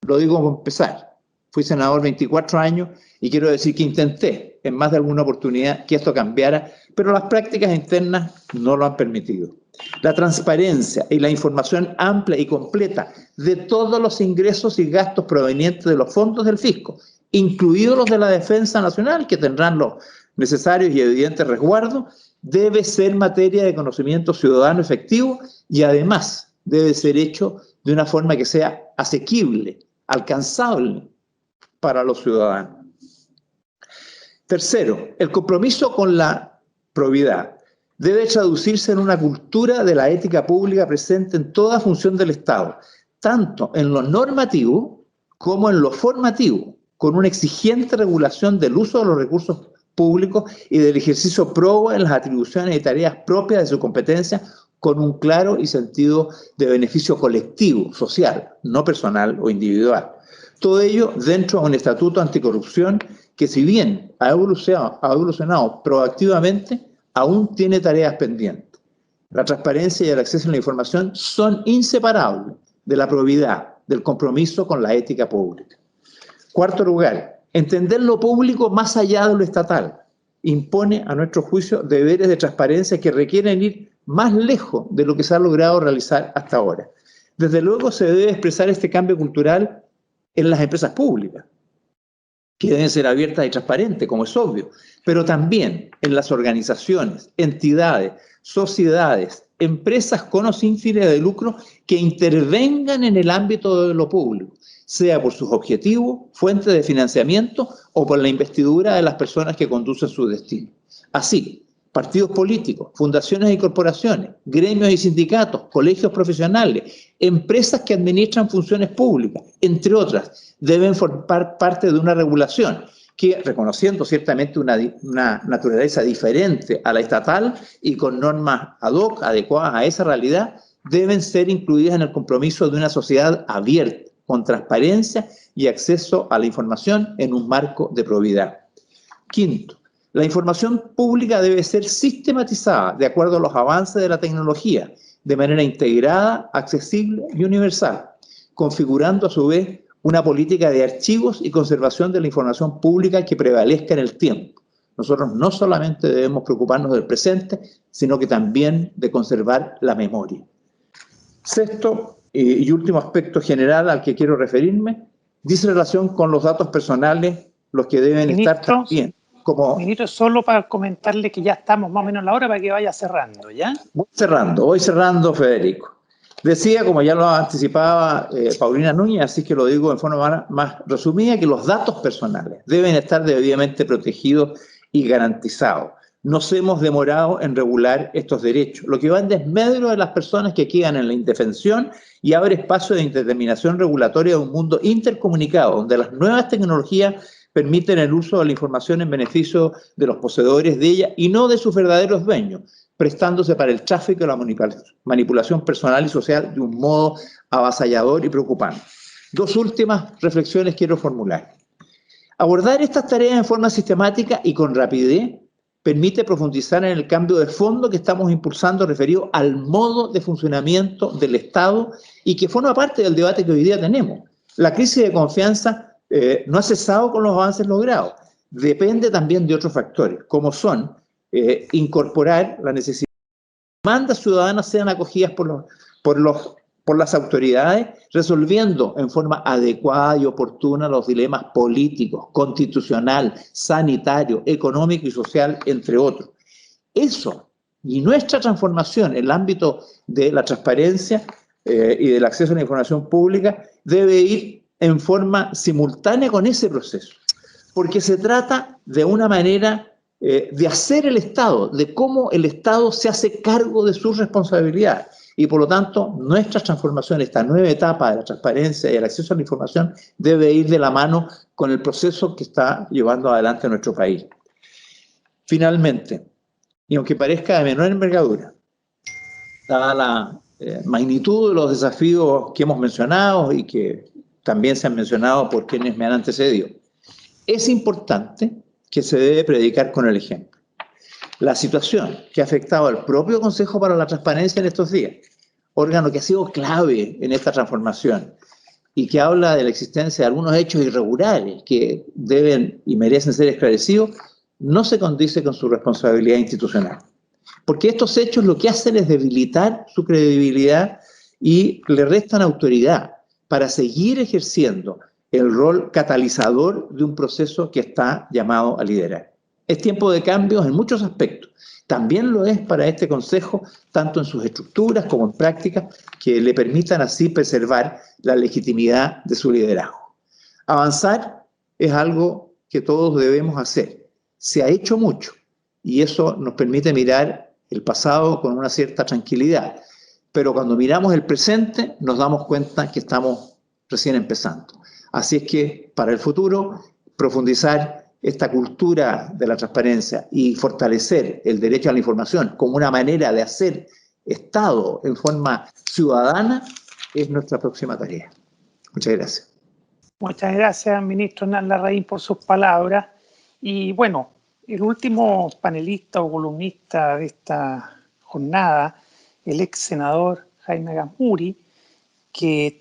Lo digo para empezar. Fui senador 24 años y quiero decir que intenté en más de alguna oportunidad que esto cambiara, pero las prácticas internas no lo han permitido. La transparencia y la información amplia y completa de todos los ingresos y gastos provenientes de los fondos del fisco, incluidos los de la Defensa Nacional, que tendrán los necesarios y evidentes resguardos, debe ser materia de conocimiento ciudadano efectivo y además debe ser hecho de una forma que sea asequible, alcanzable para los ciudadanos. Tercero, el compromiso con la probidad debe traducirse en una cultura de la ética pública presente en toda función del Estado, tanto en lo normativo como en lo formativo, con una exigente regulación del uso de los recursos públicos y del ejercicio probo en las atribuciones y tareas propias de su competencia, con un claro y sentido de beneficio colectivo, social, no personal o individual. Todo ello dentro de un estatuto anticorrupción que, si bien ha evolucionado proactivamente, aún tiene tareas pendientes. La transparencia y el acceso a la información son inseparables de la probidad, del compromiso con la ética pública. Cuarto lugar, entender lo público más allá de lo estatal impone, a nuestro juicio, deberes de transparencia que requieren ir más lejos de lo que se ha logrado realizar hasta ahora. Desde luego se debe expresar este cambio cultural en las empresas públicas, que deben ser abiertas y transparentes, como es obvio, pero también en las organizaciones, entidades, sociedades, empresas con o sin fines de lucro que intervengan en el ámbito de lo público, sea por sus objetivos, fuentes de financiamiento o por la investidura de las personas que conducen su destino. Así, partidos políticos, fundaciones y corporaciones, gremios y sindicatos, colegios profesionales, empresas que administran funciones públicas, entre otras, deben formar parte de una regulación que, reconociendo ciertamente una naturaleza diferente a la estatal y con normas ad hoc adecuadas a esa realidad, deben ser incluidas en el compromiso de una sociedad abierta, con transparencia y acceso a la información en un marco de probidad. Quinto, la información pública debe ser sistematizada de acuerdo a los avances de la tecnología, de manera integrada, accesible y universal, configurando a su vez una política de archivos y conservación de la información pública que prevalezca en el tiempo. Nosotros no solamente debemos preocuparnos del presente, sino que también de conservar la memoria. Sexto y último aspecto general al que quiero referirme, dice relación con los datos personales, los que deben estar también. Ministro, solo para comentarle que ya estamos más o menos a la hora para que vaya cerrando, ¿ya? Voy cerrando, Federico. Decía, como ya lo anticipaba Paulina Núñez, así que lo digo en forma más resumida, que los datos personales deben estar debidamente protegidos y garantizados. Nos hemos demorado en regular estos derechos, lo que va en desmedro de las personas que quedan en la indefensión y abre espacio de indeterminación regulatoria de un mundo intercomunicado, donde las nuevas tecnologías permiten el uso de la información en beneficio de los poseedores de ella y no de sus verdaderos dueños, prestándose para el tráfico y la manipulación personal y social de un modo avasallador y preocupante. Dos últimas reflexiones quiero formular. Abordar estas tareas en forma sistemática y con rapidez permite profundizar en el cambio de fondo que estamos impulsando referido al modo de funcionamiento del Estado y que forma parte del debate que hoy día tenemos. La crisis de confianza no ha cesado con los avances logrados. Depende también de otros factores, como son incorporar la necesidad de que las demandas ciudadanas sean acogidas por las autoridades, resolviendo en forma adecuada y oportuna los dilemas políticos, constitucional, sanitario, económico y social, entre otros. Eso y nuestra transformación en el ámbito de la transparencia y del acceso a la información pública debe ir en forma simultánea con ese proceso, porque se trata de una manera de hacer el Estado, de cómo el Estado se hace cargo de sus responsabilidades. Y por lo tanto, nuestra transformación, esta nueva etapa de la transparencia y el acceso a la información, debe ir de la mano con el proceso que está llevando adelante nuestro país. Finalmente, y aunque parezca de menor envergadura, dada magnitud de los desafíos que hemos mencionado y que también se han mencionado por quienes me han antecedido. Es importante que se debe predicar con el ejemplo. La situación que ha afectado al propio Consejo para la Transparencia en estos días, órgano que ha sido clave en esta transformación y que habla de la existencia de algunos hechos irregulares que deben y merecen ser esclarecidos, no se condice con su responsabilidad institucional. Porque estos hechos lo que hacen es debilitar su credibilidad y le restan autoridad para seguir ejerciendo el rol catalizador de un proceso que está llamado a liderar. Es tiempo de cambios en muchos aspectos. También lo es para este Consejo, tanto en sus estructuras como en prácticas, que le permitan así preservar la legitimidad de su liderazgo. Avanzar es algo que todos debemos hacer. Se ha hecho mucho y eso nos permite mirar el pasado con una cierta tranquilidad. Pero cuando miramos el presente nos damos cuenta que estamos recién empezando. Así es que para el futuro, profundizar esta cultura de la transparencia y fortalecer el derecho a la información como una manera de hacer Estado en forma ciudadana es nuestra próxima tarea. Muchas gracias. Muchas gracias, ministro Hernán Larraín, por sus palabras. Y bueno, el último panelista o columnista de esta jornada, el ex senador Jaime Gazmuri, que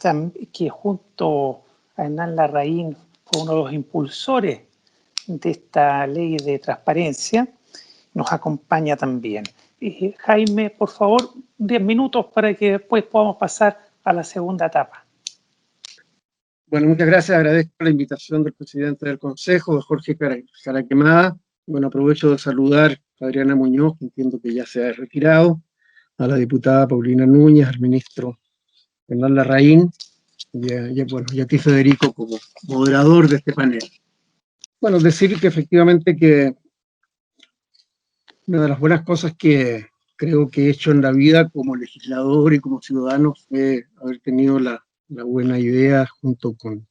junto a Hernán Larraín fue uno de los impulsores de esta ley de transparencia, nos acompaña también. Jaime, por favor, 10 minutos para que después podamos pasar a la segunda etapa. Bueno, muchas gracias. Agradezco la invitación del presidente del Consejo, Jorge Jaraquemada. Bueno, aprovecho de saludar a Adriana Muñoz, que entiendo que ya se ha retirado, a la diputada Paulina Núñez, al ministro Hernán Larraín, y a ti, Federico, como moderador de este panel. Bueno, decir que efectivamente que una de las buenas cosas que creo que he hecho en la vida como legislador y como ciudadano fue haber tenido la buena idea, junto con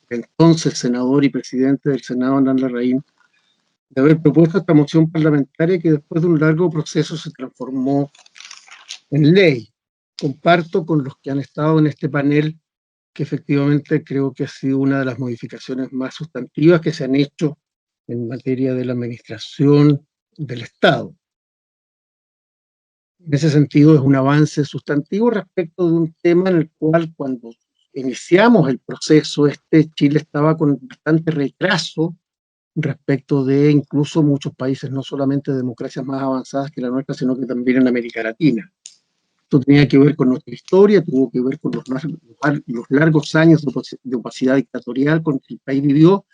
el entonces senador y presidente del Senado, Hernán Larraín, de haber propuesto esta moción parlamentaria que después de un largo proceso se transformó en ley. Comparto con los que han estado en este panel que efectivamente creo que ha sido una de las modificaciones más sustantivas que se han hecho en materia de la administración del Estado. En ese sentido es un avance sustantivo respecto de un tema en el cual cuando iniciamos el proceso Chile estaba con bastante retraso respecto de incluso muchos países, no solamente democracias más avanzadas que la nuestra, sino que también en América Latina. Esto tenía que ver con nuestra historia, tuvo que ver con los largos años de opacidad dictatorial con que el país vivió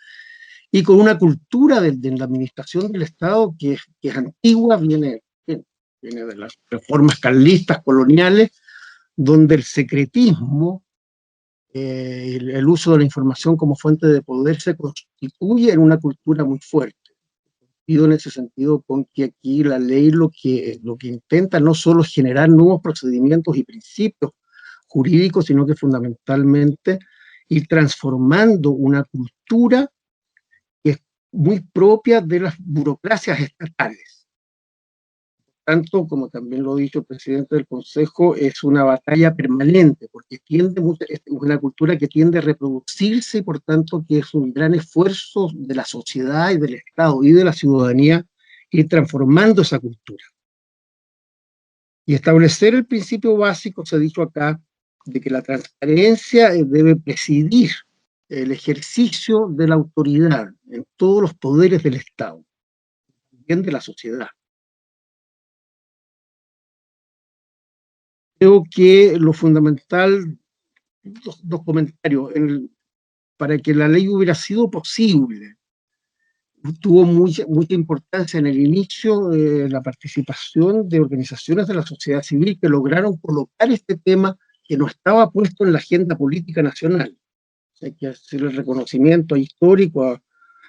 y con una cultura de la administración del Estado que es antigua, viene de las reformas carlistas coloniales, donde el secretismo, el uso de la información como fuente de poder se constituye en una cultura muy fuerte. Y en ese sentido con que aquí la ley lo que intenta no solo es generar nuevos procedimientos y principios jurídicos, sino que fundamentalmente ir transformando una cultura que es muy propia de las burocracias estatales. Tanto, como también lo ha dicho el presidente del Consejo, es una batalla permanente, porque es una cultura que tiende a reproducirse y por tanto que es un gran esfuerzo de la sociedad y del Estado y de la ciudadanía ir transformando esa cultura. Y establecer el principio básico, se ha dicho acá, de que la transparencia debe presidir el ejercicio de la autoridad en todos los poderes del Estado, también de la sociedad. Creo que lo fundamental, dos comentarios, para que la ley hubiera sido posible, tuvo mucha importancia en el inicio la participación de organizaciones de la sociedad civil que lograron colocar este tema que no estaba puesto en la agenda política nacional. Hay que hacer el reconocimiento histórico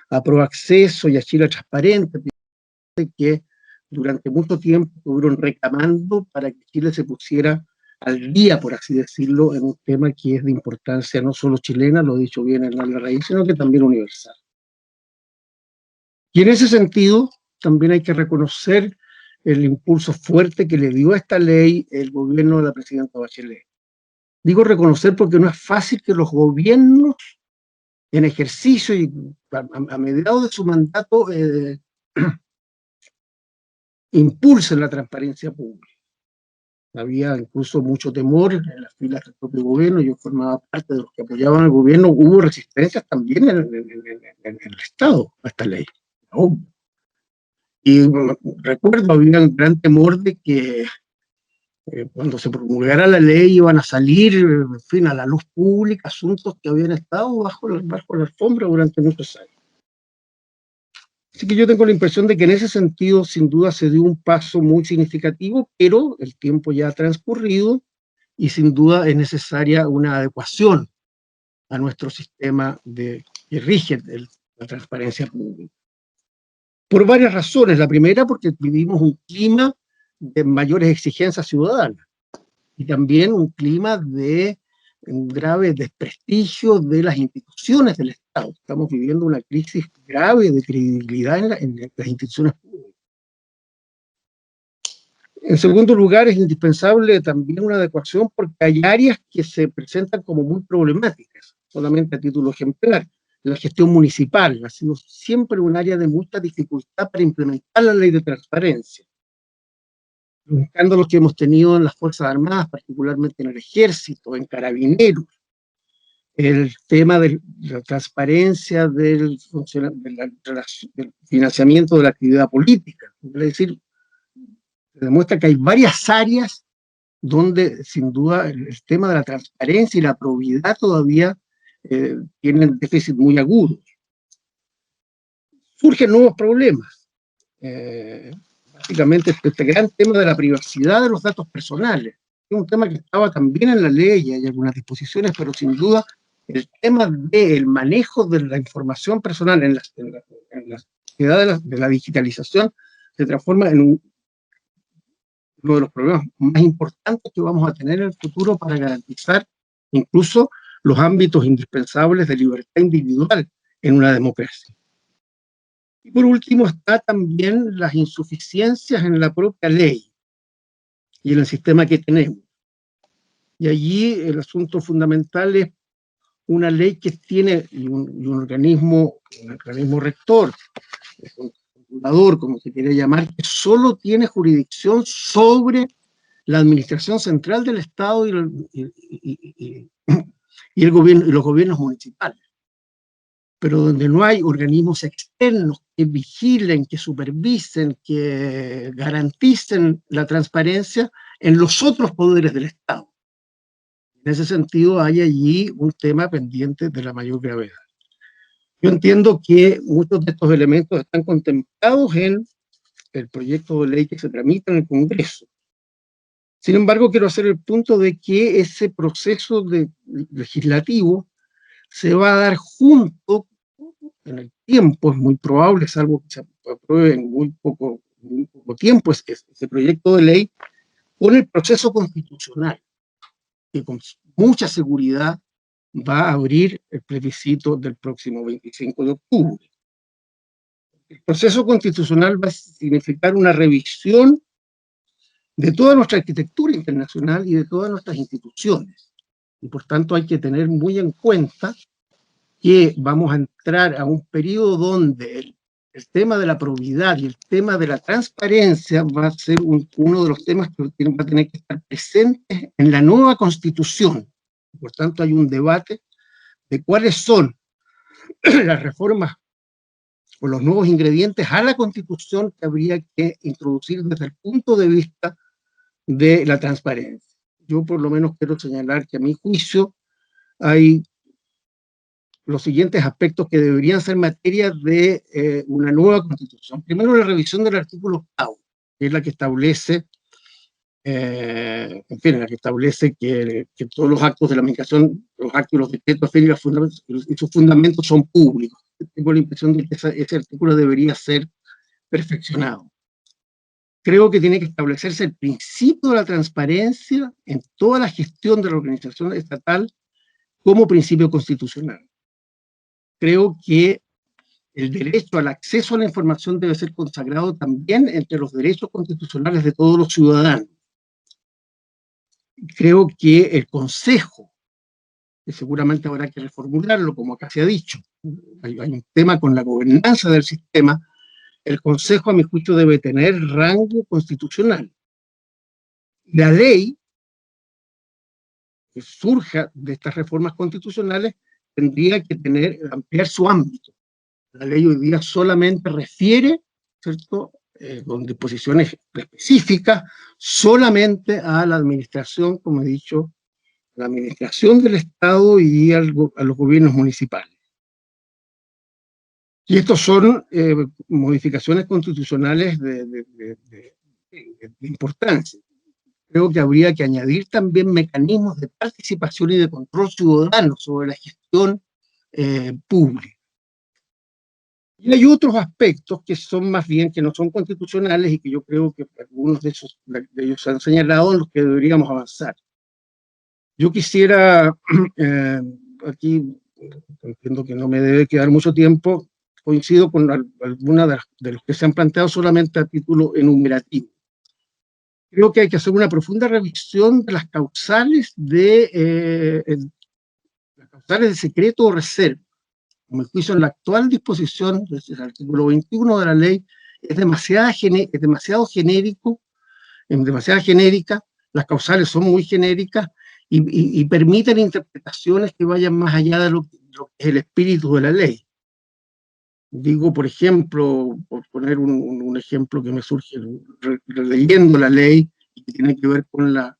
a Proacceso y a Chile Transparente, que durante mucho tiempo estuvieron reclamando para que Chile se pusiera al día, por así decirlo, en un tema que es de importancia no solo chilena, lo ha dicho bien Hernán Larraín, sino que también universal. Y en ese sentido, también hay que reconocer el impulso fuerte que le dio a esta ley el gobierno de la presidenta Bachelet. Digo reconocer porque no es fácil que los gobiernos en ejercicio y a mediados de su mandato impulsen la transparencia pública. Había incluso mucho temor en las filas del propio gobierno. Yo formaba parte de los que apoyaban al gobierno. Hubo resistencias también en el Estado a esta ley. Y recuerdo, había un gran temor de que cuando se promulgara la ley iban a salir, en fin, a la luz pública asuntos que habían estado bajo la alfombra durante muchos años. Así que yo tengo la impresión de que en ese sentido, sin duda, se dio un paso muy significativo, pero el tiempo ya ha transcurrido y sin duda es necesaria una adecuación a nuestro sistema que rige la transparencia pública. Por varias razones. La primera, porque vivimos un clima de mayores exigencias ciudadanas y también un clima de un grave desprestigio de las instituciones del Estado. Estamos viviendo una crisis grave de credibilidad en las instituciones públicas. En segundo lugar, es indispensable también una adecuación porque hay áreas que se presentan como muy problemáticas, solamente a título ejemplar. La gestión municipal ha sido siempre un área de mucha dificultad para implementar la ley de transparencia. Los escándalos que hemos tenido en las Fuerzas Armadas, particularmente en el Ejército, en Carabineros, el tema de la transparencia del financiamiento de la actividad política. Es decir, se demuestra que hay varias áreas donde, sin duda, el tema de la transparencia y la probidad todavía tienen déficit muy agudos. Surgen nuevos problemas. Básicamente, este gran tema de la privacidad de los datos personales. Es un tema que estaba también en la ley y hay algunas disposiciones, pero sin duda el tema del manejo de la información personal en la sociedad de la digitalización se transforma en uno de los problemas más importantes que vamos a tener en el futuro para garantizar incluso los ámbitos indispensables de libertad individual en una democracia. Y por último está también las insuficiencias en la propia ley y en el sistema que tenemos. Y allí el asunto fundamental es una ley que tiene un organismo rector, un regulador, como se quiere llamar, que solo tiene jurisdicción sobre la administración central del Estado y el gobierno, y los gobiernos municipales. Pero donde no hay organismos externos que vigilen, que supervisen, que garanticen la transparencia en los otros poderes del Estado. En ese sentido, hay allí un tema pendiente de la mayor gravedad. Yo entiendo que muchos de estos elementos están contemplados en el proyecto de ley que se tramita en el Congreso. Sin embargo, quiero hacer el punto de que ese proceso legislativo se va a dar junto en el tiempo, es muy probable, salvo que se apruebe en muy poco tiempo ese proyecto de ley, con el proceso constitucional, que con mucha seguridad va a abrir el plebiscito del próximo 25 de octubre. El proceso constitucional va a significar una revisión de toda nuestra arquitectura internacional y de todas nuestras instituciones. Y por tanto hay que tener muy en cuenta que vamos a entrar a un periodo donde el tema de la probidad y el tema de la transparencia va a ser uno de los temas que va a tener que estar presentes en la nueva Constitución. Por tanto, hay un debate de cuáles son las reformas o los nuevos ingredientes a la Constitución que habría que introducir desde el punto de vista de la transparencia. Yo por lo menos quiero señalar que a mi juicio hay los siguientes aspectos que deberían ser materia de una nueva Constitución. Primero, la revisión del artículo 8, que es la que establece, que todos los actos de la administración, los actos y los decretos y sus fundamentos son públicos. Tengo la impresión de que ese artículo debería ser perfeccionado. Creo que tiene que establecerse el principio de la transparencia en toda la gestión de la organización estatal como principio constitucional. Creo que el derecho al acceso a la información debe ser consagrado también entre los derechos constitucionales de todos los ciudadanos. Creo que el Consejo, que seguramente habrá que reformularlo, como acá se ha dicho, hay un tema con la gobernanza del sistema, el Consejo, a mi juicio, debe tener rango constitucional. La ley que surja de estas reformas constitucionales tendría que ampliar su ámbito. La ley hoy día solamente refiere, ¿cierto?, con disposiciones específicas, solamente a la administración, como he dicho, la administración del Estado y a los gobiernos municipales. Y estos son modificaciones constitucionales de importancia. Creo que habría que añadir también mecanismos de participación y de control ciudadano sobre la gestión pública. Y hay otros aspectos que son más bien, que no son constitucionales y que yo creo que algunos de ellos han señalado en los que deberíamos avanzar. Yo quisiera, aquí, entiendo que no me debe quedar mucho tiempo, coincido con algunas de los que se han planteado solamente a título enumerativo. Creo que hay que hacer una profunda revisión de las causales de secreto o reserva. Como el juicio en la actual disposición del artículo 21 de la ley es demasiado genérico, es demasiado genérica, las causales son muy genéricas y permiten interpretaciones que vayan más allá de lo que es el espíritu de la ley. Digo, por ejemplo, por poner un ejemplo que me surge leyendo la ley y que tiene que ver con la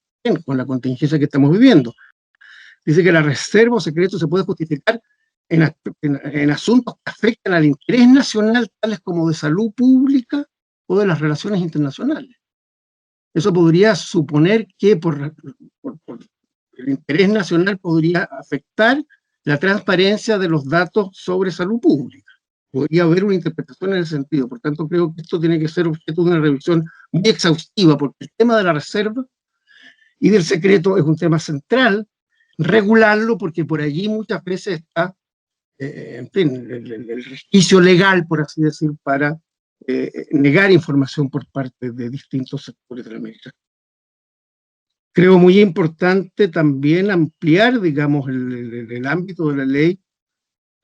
contingencia que estamos viviendo. Dice que la reserva o secreto se puede justificar en asuntos que afectan al interés nacional, tales como de salud pública o de las relaciones internacionales. Eso podría suponer que por el interés nacional podría afectar la transparencia de los datos sobre salud pública. Podría haber una interpretación en ese sentido. Por tanto, creo que esto tiene que ser objeto de una revisión muy exhaustiva, porque el tema de la reserva y del secreto es un tema central, regularlo, porque por allí muchas veces está, en fin, el resquicio legal, por así decir, para negar información por parte de distintos sectores de la administración. Creo muy importante también ampliar, digamos, el ámbito de la ley,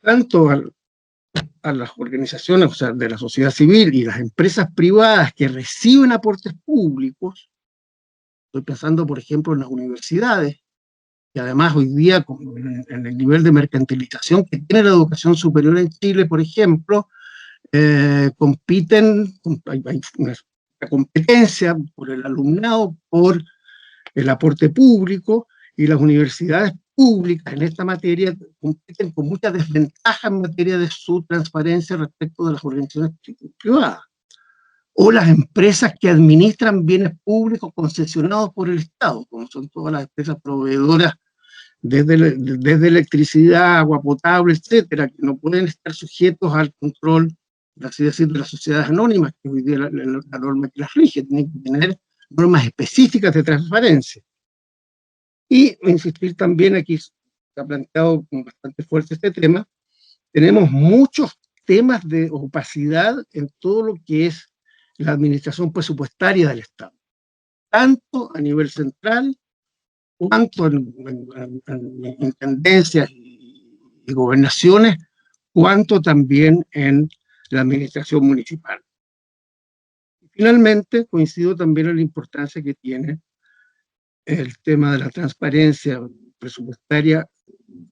tanto a las organizaciones, o sea, de la sociedad civil y las empresas privadas que reciben aportes públicos. Estoy pensando, por ejemplo, en las universidades, que además hoy día, en el nivel de mercantilización que tiene la educación superior en Chile, por ejemplo, compiten, hay una competencia por el alumnado, por el aporte público, y las universidades públicas en esta materia compiten con mucha desventaja en materia de su transparencia respecto de las organizaciones privadas. O las empresas que administran bienes públicos concesionados por el Estado, como son todas las empresas proveedoras desde electricidad, agua potable, etcétera, que no pueden estar sujetos al control, por así decirlo, de las sociedades anónimas, que hoy día la norma que las rige, tienen que tener normas específicas de transparencia. Y insistir también, aquí se ha planteado con bastante fuerza este tema, tenemos muchos temas de opacidad en todo lo que es la administración presupuestaria del Estado, tanto a nivel central, cuanto en intendencias y gobernaciones, cuanto también en la administración municipal. Finalmente, coincido también en la importancia que tiene el tema de la transparencia presupuestaria,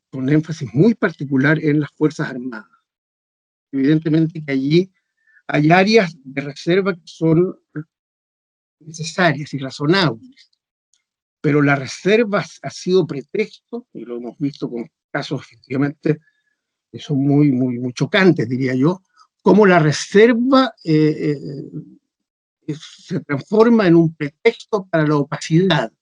con énfasis muy particular en las Fuerzas Armadas. Evidentemente que allí hay áreas de reserva que son necesarias y razonables, pero la reserva ha sido pretexto, y lo hemos visto con casos efectivamente que son muy chocantes, diría yo, como la reserva se transforma en un pretexto para la opacidad.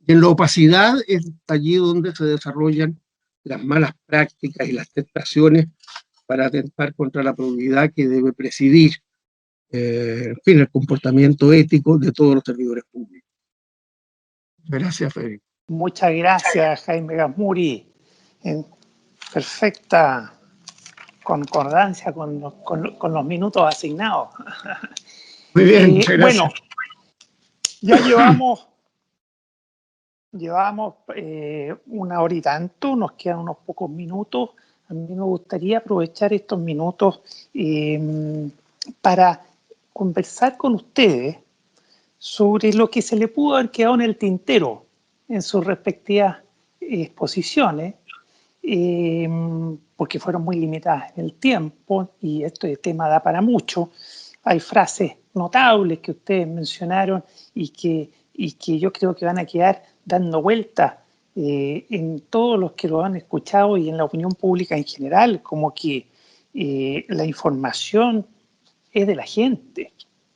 Y en la opacidad es allí donde se desarrollan las malas prácticas y las tentaciones para atentar contra la probidad que debe presidir, en fin, el comportamiento ético de todos los servidores públicos. Gracias, Federico. Muchas gracias, Jaime Gasmuri. En perfecta concordancia con los minutos asignados. Muy bien, muchas gracias. Bueno, ya llevamos una hora y tanto, nos quedan unos pocos minutos. A mí me gustaría aprovechar estos minutos para conversar con ustedes sobre lo que se le pudo haber quedado en el tintero en sus respectivas exposiciones, porque fueron muy limitadas en el tiempo y este tema da para mucho. Hay frases notables que ustedes mencionaron y que yo creo que van a quedar dando vueltas en todos los que lo han escuchado y en la opinión pública en general, como que la información es de la gente,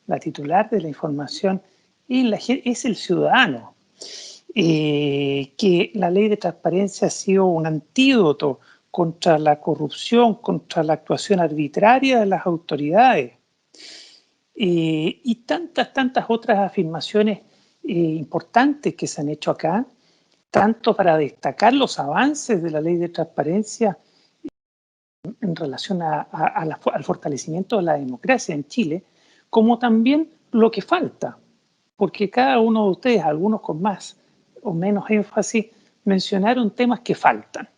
la titular de la información es el ciudadano, que la ley de transparencia ha sido un antídoto contra la corrupción, contra la actuación arbitraria de las autoridades, y tantas otras afirmaciones importantes que se han hecho acá, tanto para destacar los avances de la ley de transparencia en relación al fortalecimiento de la democracia en Chile, como también lo que falta, porque cada uno de ustedes, algunos con más o menos énfasis, mencionaron temas que faltan.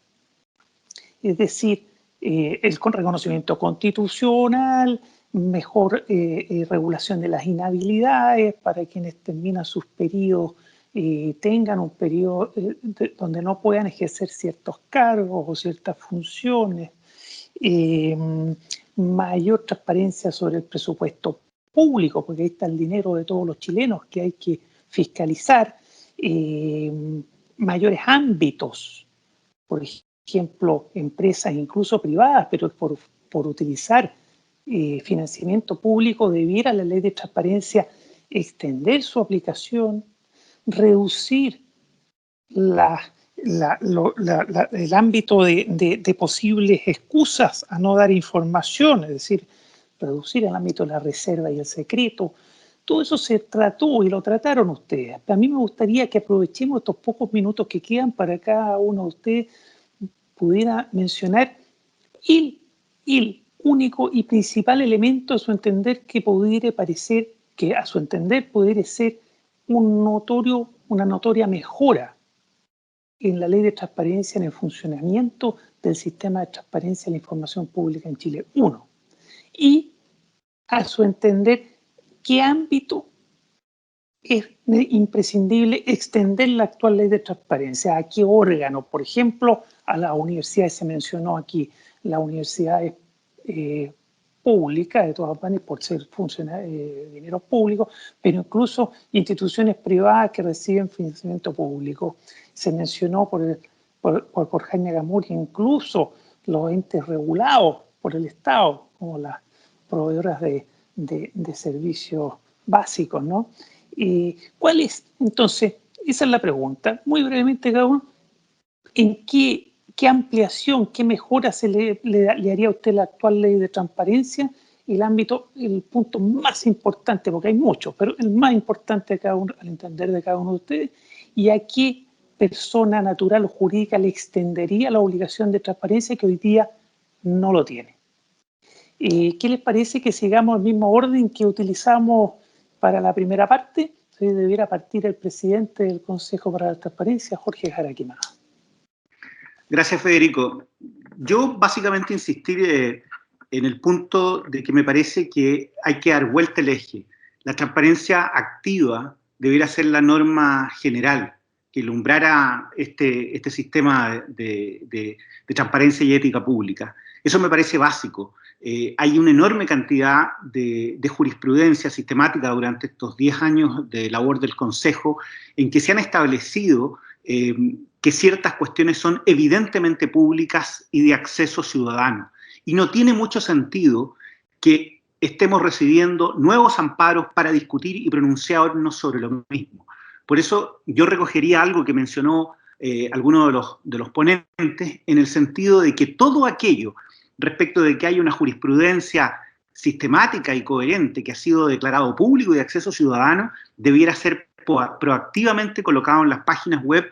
Es decir, el reconocimiento constitucional, mejor regulación de las inhabilidades para quienes terminan sus periodos, tengan un periodo donde no puedan ejercer ciertos cargos o ciertas funciones, mayor transparencia sobre el presupuesto público, porque ahí está el dinero de todos los chilenos que hay que fiscalizar, mayores ámbitos, por ejemplo, empresas incluso privadas, pero por utilizar financiamiento público debiera la ley de transparencia extender su aplicación, reducir el ámbito de posibles excusas a no dar información, es decir, reducir el ámbito de la reserva y el secreto. Todo eso se trató y lo trataron ustedes. A mí me gustaría que aprovechemos estos pocos minutos que quedan para cada uno de ustedes pudiera mencionar el único y principal elemento a su entender que pudiera parecer, que a su entender pudiera ser una notoria mejora en la ley de transparencia, en el funcionamiento del sistema de transparencia de la información pública en Chile. Uno. Y a su entender, ¿qué ámbito es imprescindible extender la actual ley de transparencia? ¿A qué órgano? Por ejemplo, a las universidades, se mencionó aquí, las universidades públicas, de todas maneras, por ser dinero público, pero incluso instituciones privadas que reciben financiamiento público. Se mencionó por Jaime Gamuri incluso los entes regulados por el Estado, como las proveedoras de servicios básicos, ¿no? ¿Cuál es? Entonces, esa es la pregunta. Muy brevemente, cada uno, ¿en qué ampliación, qué mejora le haría a usted la actual ley de transparencia? El punto más importante, porque hay muchos, pero el más importante de cada uno, al entender de cada uno de ustedes, y a qué persona natural o jurídica le extendería la obligación de transparencia que hoy día no lo tiene. ¿Qué les parece que sigamos el mismo orden que utilizamos para la primera parte? Debiera partir el presidente del Consejo para la Transparencia, Jorge Jaraquemada. Gracias, Federico. Yo básicamente insistir en el punto de que me parece que hay que dar vuelta el eje. La transparencia activa debiera ser la norma general que ilumbrara este sistema de transparencia y ética pública. Eso me parece básico. Hay una enorme cantidad de jurisprudencia sistemática durante estos 10 años de labor del Consejo en que se han establecido que ciertas cuestiones son evidentemente públicas y de acceso ciudadano. Y no tiene mucho sentido que estemos recibiendo nuevos amparos para discutir y pronunciarnos sobre lo mismo. Por eso yo recogería algo que mencionó alguno de los ponentes, en el sentido de que todo aquello respecto de que hay una jurisprudencia sistemática y coherente que ha sido declarado público y de acceso ciudadano, debiera ser proactivamente colocado en las páginas web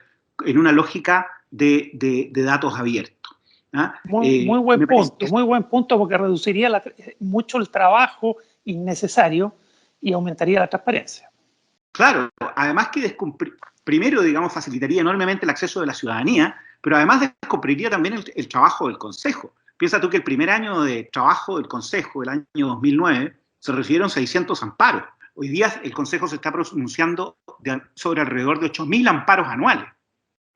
en una lógica de datos abiertos. ¿Ah? Muy buen punto, porque reduciría mucho el trabajo innecesario y aumentaría la transparencia. Claro, además que primero, digamos, facilitaría enormemente el acceso de la ciudadanía, pero además descumpliría también el trabajo del Consejo. Piensa tú que el primer año de trabajo del Consejo, el año 2009, se recibieron 600 amparos. Hoy día el Consejo se está pronunciando sobre alrededor de 8.000 amparos anuales.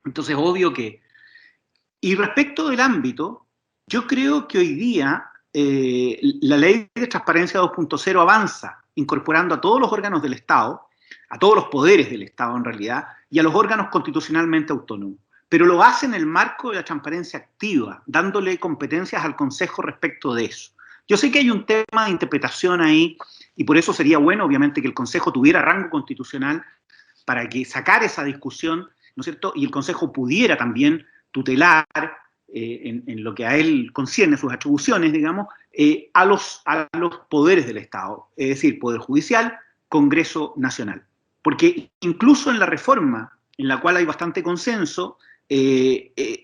Entonces, obvio que... Y respecto del ámbito, yo creo que hoy día la Ley de Transparencia 2.0 avanza, incorporando a todos los órganos del Estado, a todos los poderes del Estado en realidad, y a los órganos constitucionalmente autónomos. Pero lo hace en el marco de la transparencia activa, dándole competencias al Consejo respecto de eso. Yo sé que hay un tema de interpretación ahí, y por eso sería bueno, obviamente, que el Consejo tuviera rango constitucional para que sacara esa discusión, ¿no es cierto?, y el Consejo pudiera también tutelar en lo que a él concierne, sus atribuciones, digamos, a los poderes del Estado, es decir, Poder Judicial, Congreso Nacional. Porque incluso en la reforma, en la cual hay bastante consenso,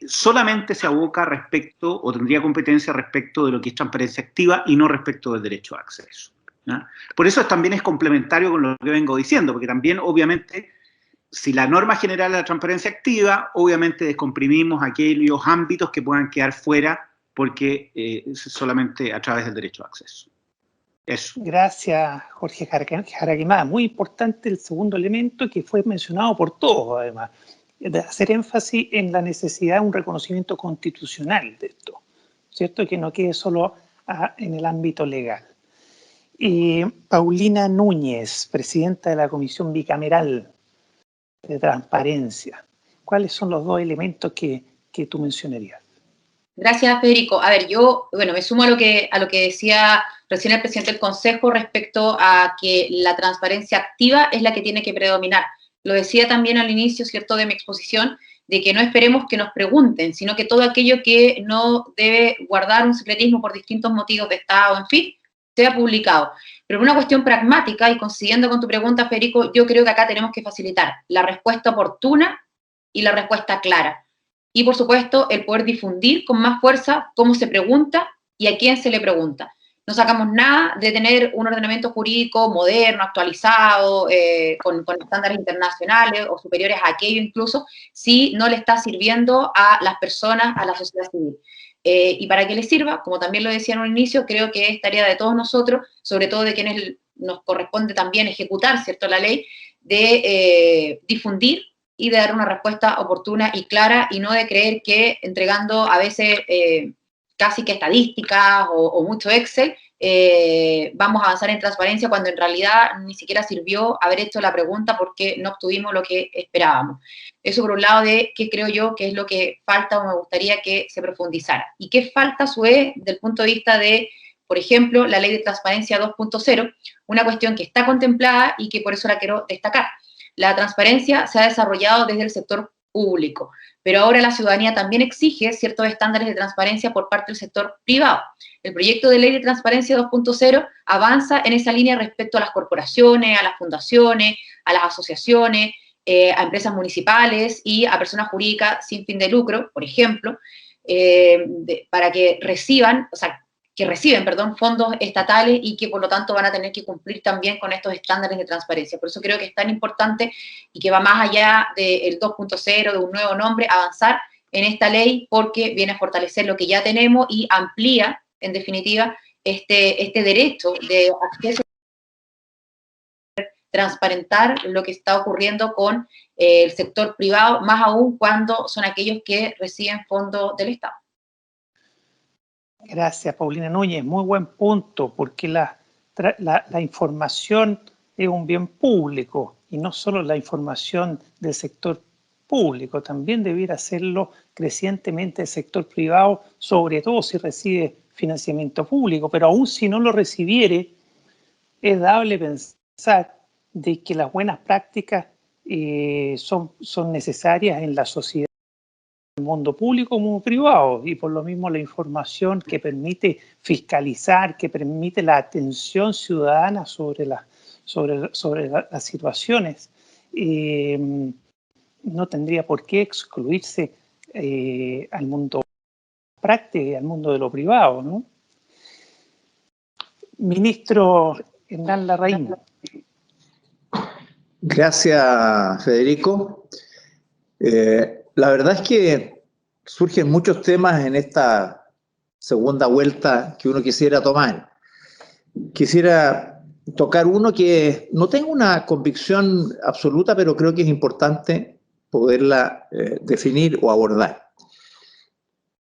solamente se aboca respecto, o tendría competencia respecto de lo que es transparencia activa y no respecto del derecho a acceso, ¿no? Por eso también es complementario con lo que vengo diciendo, porque también, obviamente, si la norma general es la transparencia activa, obviamente descomprimimos aquellos ámbitos que puedan quedar fuera porque solamente a través del derecho a acceso. Eso. Gracias, Jorge Jaraquemada. Muy importante el segundo elemento que fue mencionado por todos, además, de hacer énfasis en la necesidad de un reconocimiento constitucional de esto, ¿cierto? Que no quede solo en el ámbito legal. Paulina Núñez, presidenta de la Comisión Bicameral de Transparencia. ¿Cuáles son los dos elementos que tú mencionarías? Gracias, Federico. A ver, yo, bueno, me sumo a lo que decía recién el presidente del Consejo respecto a que la transparencia activa es la que tiene que predominar. Lo decía también al inicio, ¿cierto?, de mi exposición, de que no esperemos que nos pregunten, sino que todo aquello que no debe guardar un secretismo por distintos motivos de Estado, en fin, sea publicado. Pero por una cuestión pragmática, y consiguiendo con tu pregunta, Federico, yo creo que acá tenemos que facilitar la respuesta oportuna y la respuesta clara. Y, por supuesto, el poder difundir con más fuerza cómo se pregunta y a quién se le pregunta. No sacamos nada de tener un ordenamiento jurídico moderno, actualizado, con estándares internacionales o superiores a aquello incluso, si no le está sirviendo a las personas, a la sociedad civil. Y para que le sirva, como también lo decía en un inicio, creo que es tarea de todos nosotros, sobre todo de quienes nos corresponde también ejecutar, ¿cierto?, la ley, de difundir y de dar una respuesta oportuna y clara, y no de creer que entregando a veces casi que estadísticas o mucho Excel, vamos a avanzar en transparencia cuando en realidad ni siquiera sirvió haber hecho la pregunta porque no obtuvimos lo que esperábamos. Eso por un lado de qué creo yo que es lo que falta o me gustaría que se profundizara. ¿Y qué falta a su vez desde el punto de vista de, por ejemplo, la Ley de Transparencia 2.0, una cuestión que está contemplada y que por eso la quiero destacar? La transparencia se ha desarrollado desde el sector público, pero ahora la ciudadanía también exige ciertos estándares de transparencia por parte del sector privado. El proyecto de ley de transparencia 2.0 avanza en esa línea respecto a las corporaciones, a las fundaciones, a las asociaciones, a empresas municipales y a personas jurídicas sin fin de lucro, por ejemplo, para que reciben fondos estatales y que por lo tanto van a tener que cumplir también con estos estándares de transparencia. Por eso creo que es tan importante y que va más allá del 2.0, de un nuevo nombre, avanzar en esta ley porque viene a fortalecer lo que ya tenemos y amplía, en definitiva, este derecho de acceso a transparentar lo que está ocurriendo con el sector privado, más aún cuando son aquellos que reciben fondos del Estado. Gracias, Paulina Núñez. Muy buen punto, porque la información es un bien público y no solo la información del sector público, también debiera hacerlo crecientemente el sector privado, sobre todo si recibe financiamiento público, pero aún si no lo recibiere, es dable pensar de que las buenas prácticas son necesarias en la sociedad, el mundo público como privado, y por lo mismo la información que permite fiscalizar, que permite la atención ciudadana sobre las situaciones, no tendría por qué excluirse al mundo práctica y al mundo de lo privado, ¿no? Ministro Hernán Larraín. Gracias, Federico. La verdad es que surgen muchos temas en esta segunda vuelta que uno quisiera tomar. Quisiera tocar uno que no tengo una convicción absoluta, pero creo que es importante poderla definir o abordar.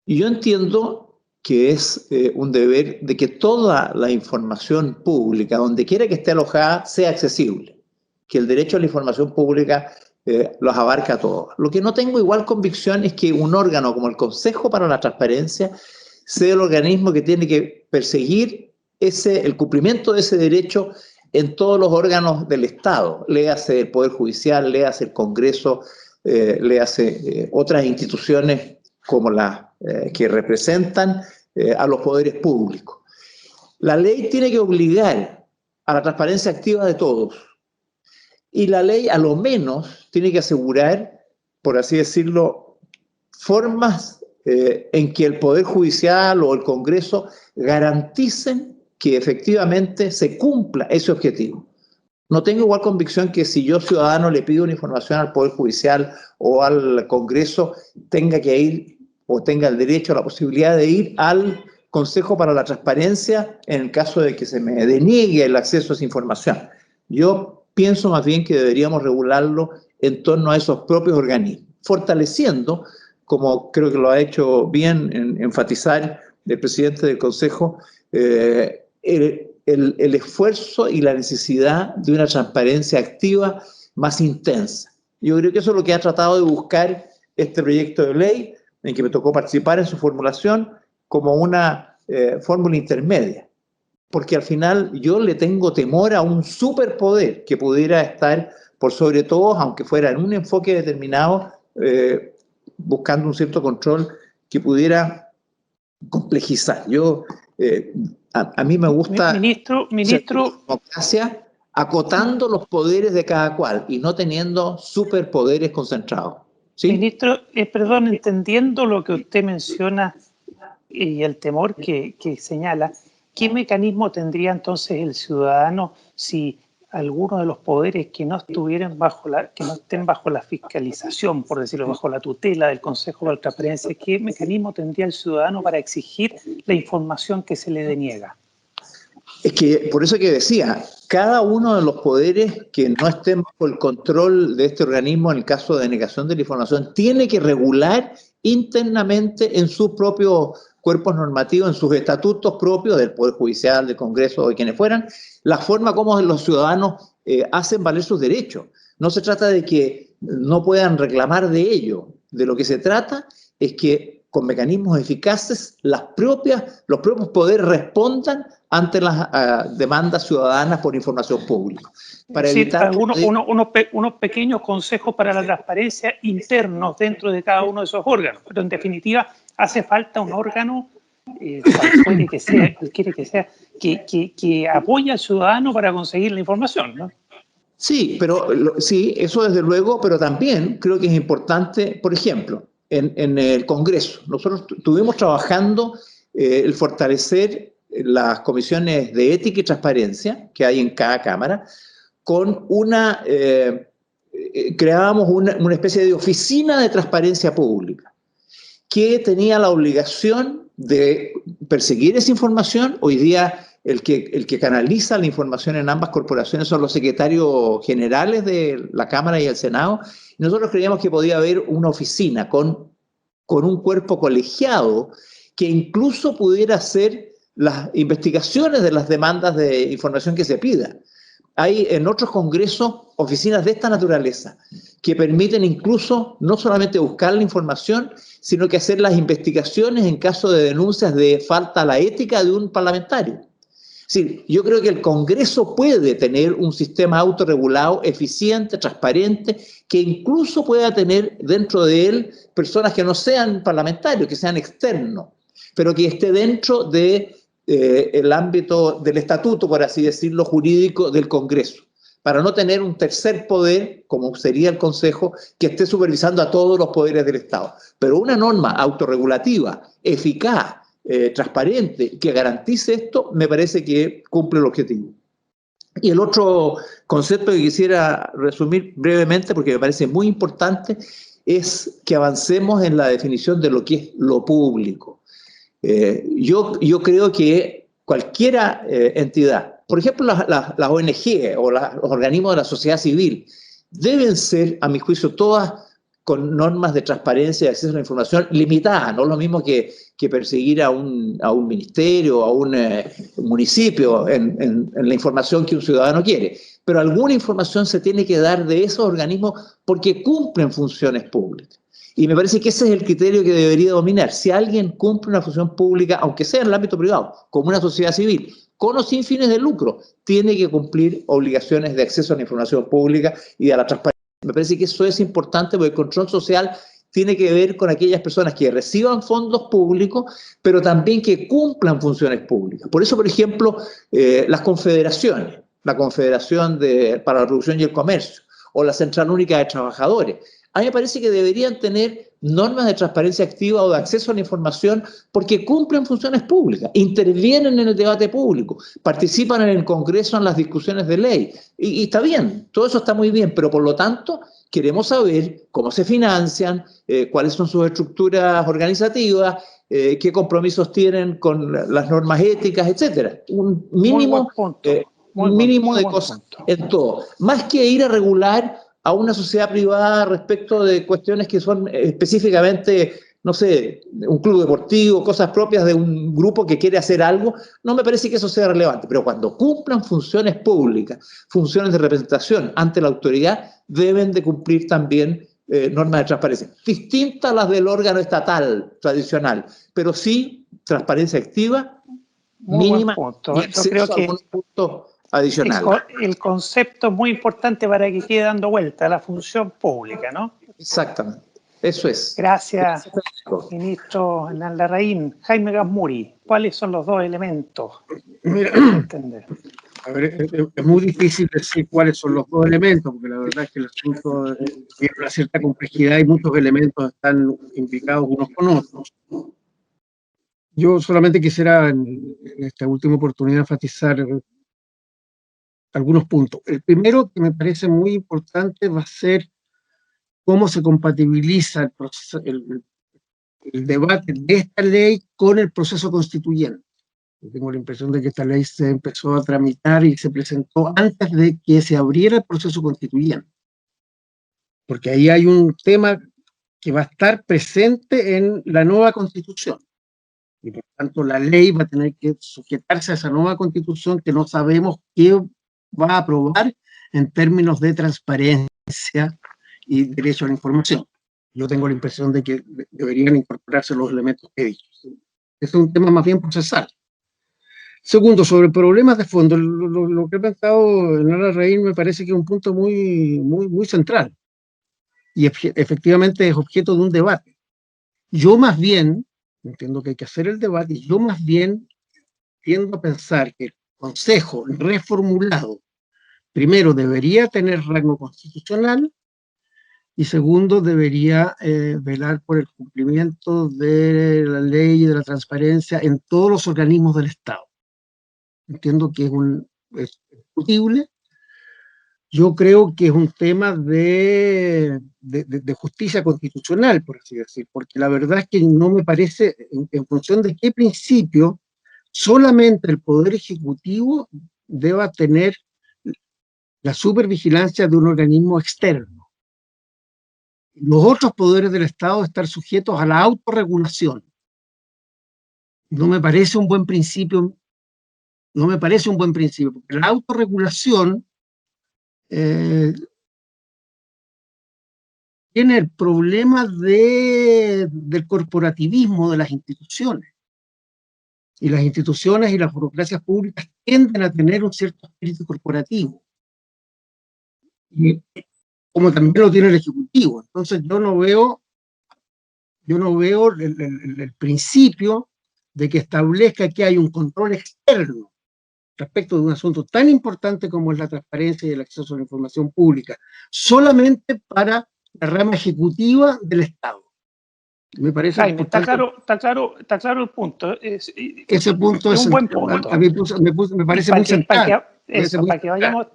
Y yo entiendo que es un deber de que toda la información pública, donde quiera que esté alojada, sea accesible, que el derecho a la información pública los abarca a todos. Lo que no tengo igual convicción es que un órgano como el Consejo para la Transparencia sea el organismo que tiene que perseguir el cumplimiento de ese derecho en todos los órganos del Estado, léase el Poder Judicial, léase el Congreso, léase otras instituciones como las que representan a los poderes públicos. La ley tiene que obligar a la transparencia activa de todos. Y la ley, a lo menos, tiene que asegurar, por así decirlo, formas en que el Poder Judicial o el Congreso garanticen que efectivamente se cumpla ese objetivo. No tengo igual convicción que si yo, ciudadano, le pido una información al Poder Judicial o al Congreso, tenga que ir o tenga el derecho, la posibilidad de ir al Consejo para la Transparencia en el caso de que se me deniegue el acceso a esa información. Yo pienso más bien que deberíamos regularlo en torno a esos propios organismos, fortaleciendo, como creo que lo ha hecho bien en enfatizar el presidente del Consejo, el esfuerzo y la necesidad de una transparencia activa más intensa. Yo creo que eso es lo que ha tratado de buscar este proyecto de ley, en que me tocó participar en su formulación, como una fórmula intermedia. Porque al final yo le tengo temor a un superpoder que pudiera estar por sobre todo, aunque fuera en un enfoque determinado, buscando un cierto control que pudiera complejizar. A mí me gusta ministro, democracia acotando los poderes de cada cual y no teniendo superpoderes concentrados. ¿Sí? Ministro, perdón, entendiendo lo que usted menciona y el temor que señala, ¿qué mecanismo tendría entonces el ciudadano si alguno de los poderes que no estuvieran que no estén bajo la fiscalización, por decirlo, bajo la tutela del Consejo de la Transparencia, qué mecanismo tendría el ciudadano para exigir la información que se le deniega? Es que por eso que decía, cada uno de los poderes que no estén bajo el control de este organismo en el caso de denegación de la información tiene que regular internamente en sus propios cuerpos normativos, en sus estatutos propios del Poder Judicial, del Congreso o de quienes fueran, la forma como los ciudadanos hacen valer sus derechos. No se trata de que no puedan reclamar de ello. De lo que se trata es que con mecanismos eficaces los propios poderes respondan ante las demandas ciudadanas por información pública. Para es decir, evitar unos pequeños consejos para la transparencia internos dentro de cada uno de esos órganos. Pero en definitiva hace falta un órgano, cualquiera que sea, que apoye al ciudadano para conseguir la información, ¿no? Sí, sí, eso desde luego, pero también creo que es importante, por ejemplo, en el Congreso. Nosotros estuvimos trabajando el fortalecer las comisiones de ética y transparencia que hay en cada Cámara, con creábamos una especie de oficina de transparencia pública que tenía la obligación de perseguir esa información. Hoy día el que canaliza la información en ambas corporaciones son los secretarios generales de la Cámara y el Senado. Nosotros creíamos que podía haber una oficina con un cuerpo colegiado que incluso pudiera hacer las investigaciones de las demandas de información que se pida. Hay en otros congresos oficinas de esta naturaleza que permiten incluso no solamente buscar la información, sino que hacer las investigaciones en caso de denuncias de falta a la ética de un parlamentario. Sí, yo creo que el Congreso puede tener un sistema autorregulado, eficiente, transparente, que incluso pueda tener dentro de él personas que no sean parlamentarios, que sean externos, pero que esté dentro de el ámbito del estatuto, por así decirlo, jurídico del Congreso, para no tener un tercer poder, como sería el Consejo, que esté supervisando a todos los poderes del Estado. Pero una norma autorregulativa, eficaz, transparente, que garantice esto, me parece que cumple el objetivo. Y el otro concepto que quisiera resumir brevemente, porque me parece muy importante, es que avancemos en la definición de lo que es lo público. Yo creo que cualquier entidad, por ejemplo las ONG o los organismos de la sociedad civil, deben ser, a mi juicio, todas con normas de transparencia y acceso a la información limitadas, no es lo mismo que perseguir a un ministerio, a un municipio en la información que un ciudadano quiere. Pero alguna información se tiene que dar de esos organismos porque cumplen funciones públicas. Y me parece que ese es el criterio que debería dominar. Si alguien cumple una función pública, aunque sea en el ámbito privado, como una sociedad civil, con o sin fines de lucro, tiene que cumplir obligaciones de acceso a la información pública y a la transparencia. Me parece que eso es importante porque el control social tiene que ver con aquellas personas que reciban fondos públicos, pero también que cumplan funciones públicas. Por eso, por ejemplo, las confederaciones, la Confederación para la Producción y el Comercio, o la Central Única de Trabajadores, a mí me parece que deberían tener normas de transparencia activa o de acceso a la información porque cumplen funciones públicas, intervienen en el debate público, participan en el Congreso en las discusiones de ley. Y está bien, todo eso está muy bien, pero por lo tanto queremos saber cómo se financian, cuáles son sus estructuras organizativas, qué compromisos tienen con las normas éticas, etcétera. Un mínimo, de cosas en todo. Más que ir a regular a una sociedad privada respecto de cuestiones que son específicamente, no sé, un club deportivo, cosas propias de un grupo que quiere hacer algo, no me parece que eso sea relevante. Pero cuando cumplan funciones públicas, funciones de representación ante la autoridad, deben de cumplir también normas de transparencia, distintas a las del órgano estatal tradicional, pero sí transparencia activa, mínima, y acceso a algunos puntos adicionales. El concepto es muy importante para que quede dando vuelta a la función pública, ¿no? Exactamente, eso es. Gracias, ministro Hernán Larraín. Jaime Gasmuri, ¿cuáles son los dos elementos? Mira, a ver, es muy difícil decir cuáles son los dos elementos, porque la verdad es que el asunto tiene una cierta complejidad y muchos elementos están implicados unos con otros. Yo solamente quisiera en esta última oportunidad enfatizar algunos puntos. El primero que me parece muy importante va a ser cómo se compatibiliza el debate de esta ley con el proceso constituyente. Yo tengo la impresión de que esta ley se empezó a tramitar y se presentó antes de que se abriera el proceso constituyente. Porque ahí hay un tema que va a estar presente en la nueva constitución. Y por tanto la ley va a tener que sujetarse a esa nueva constitución que no sabemos qué va a aprobar en términos de transparencia y derecho a la información. Yo tengo la impresión de que deberían incorporarse los elementos que he dicho. Es un tema más bien procesal. Segundo, sobre problemas de fondo, lo que ha planteado Hernán Larraín me parece que es un punto muy central. Y efectivamente es objeto de un debate. Yo más bien, entiendo que hay que hacer el debate, y yo más bien tiendo a pensar que el Consejo reformulado, primero, debería tener rango constitucional y segundo, debería velar por el cumplimiento de la ley y de la transparencia en todos los organismos del Estado. Entiendo que es discutible. Yo creo que es un tema de justicia constitucional, por así decir, porque la verdad es que no me parece, en función de qué principio, solamente el Poder Ejecutivo deba tener la supervigilancia de un organismo externo. Los otros poderes del Estado estar sujetos a la autorregulación. No me parece un buen principio, porque la autorregulación tiene el problema del corporativismo de las instituciones. Y las instituciones y las burocracias públicas tienden a tener un cierto espíritu corporativo. Y como también lo tiene el Ejecutivo. Entonces yo no veo el principio de que establezca que hay un control externo respecto de un asunto tan importante como es la transparencia y el acceso a la información pública, solamente para la rama ejecutiva del Estado. Me parece Jaime, está importante. está claro el punto. Ese punto es un buen central. punto. A mí me parece muy central. Para que vayamos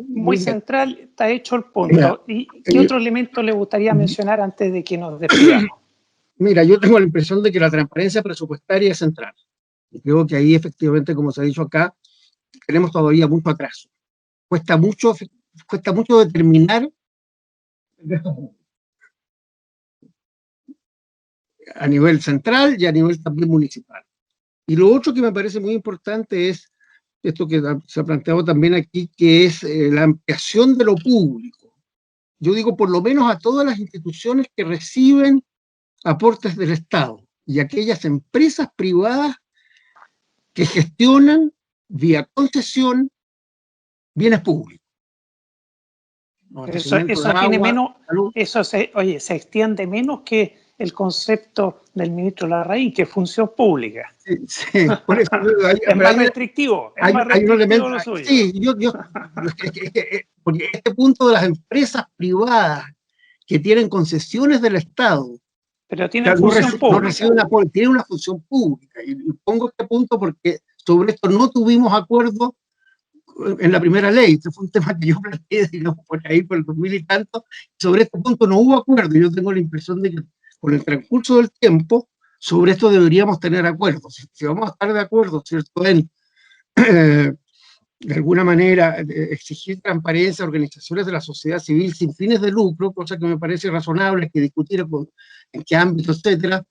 muy bien. central, está hecho el punto. ¿Y qué otro elemento le gustaría mencionar antes de que nos despidamos? Mira, yo tengo la impresión de que la transparencia presupuestaria es central. Y creo que ahí efectivamente, como se ha dicho acá, tenemos todavía mucho atraso. Cuesta mucho determinar a nivel central y a nivel también municipal. Y lo otro que me parece muy importante es esto que se ha planteado también aquí, que es la ampliación de lo público. Yo digo, por lo menos a todas las instituciones que reciben aportes del Estado y aquellas empresas privadas que gestionan vía concesión bienes públicos. Eso tiene menos, se extiende menos que el concepto del ministro Larraín, que es función pública. Sí, por eso es más restrictivo. Hay un elemento. Lo suyo. Sí, porque este punto de las empresas privadas que tienen concesiones del Estado, pero tienen función pública. Tienen una función pública. Y pongo este punto porque sobre esto no tuvimos acuerdo en la primera ley. Este fue un tema que yo planteé, digamos, por ahí, por el 2000 y tanto. Sobre este punto no hubo acuerdo. Yo tengo la impresión de que con el transcurso del tiempo, sobre esto deberíamos tener acuerdos. Si vamos a estar de acuerdo, ¿cierto?, en, de alguna manera, exigir transparencia a organizaciones de la sociedad civil sin fines de lucro, cosa que me parece razonable, que discutir en qué ámbito, etcétera,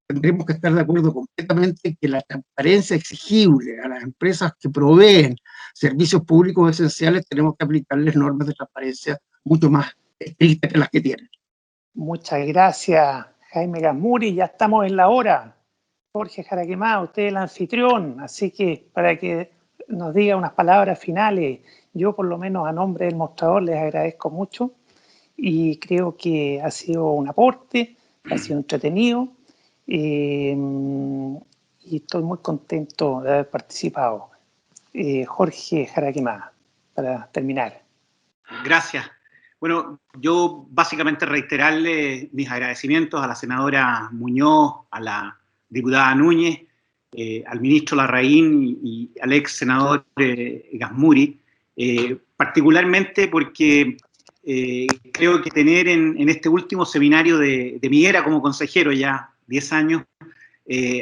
tendremos que estar de acuerdo completamente que la transparencia exigible a las empresas que proveen servicios públicos esenciales, tenemos que aplicarles normas de transparencia mucho más estrictas que las que tienen. Muchas gracias, Jaime Gasmuri. Ya estamos en la hora. Jorge Jaraquemada, usted es el anfitrión, así que para que nos diga unas palabras finales, yo por lo menos a nombre del mostrador les agradezco mucho y creo que ha sido un aporte, ha sido entretenido y estoy muy contento de haber participado. Jorge Jaraquemada, para terminar. Gracias. Bueno, yo básicamente reiterarle mis agradecimientos a la senadora Muñoz, a la diputada Núñez, al ministro Larraín y al ex senador Gasmuri, particularmente porque creo que tener en este último seminario de mi era como consejero, ya 10 años,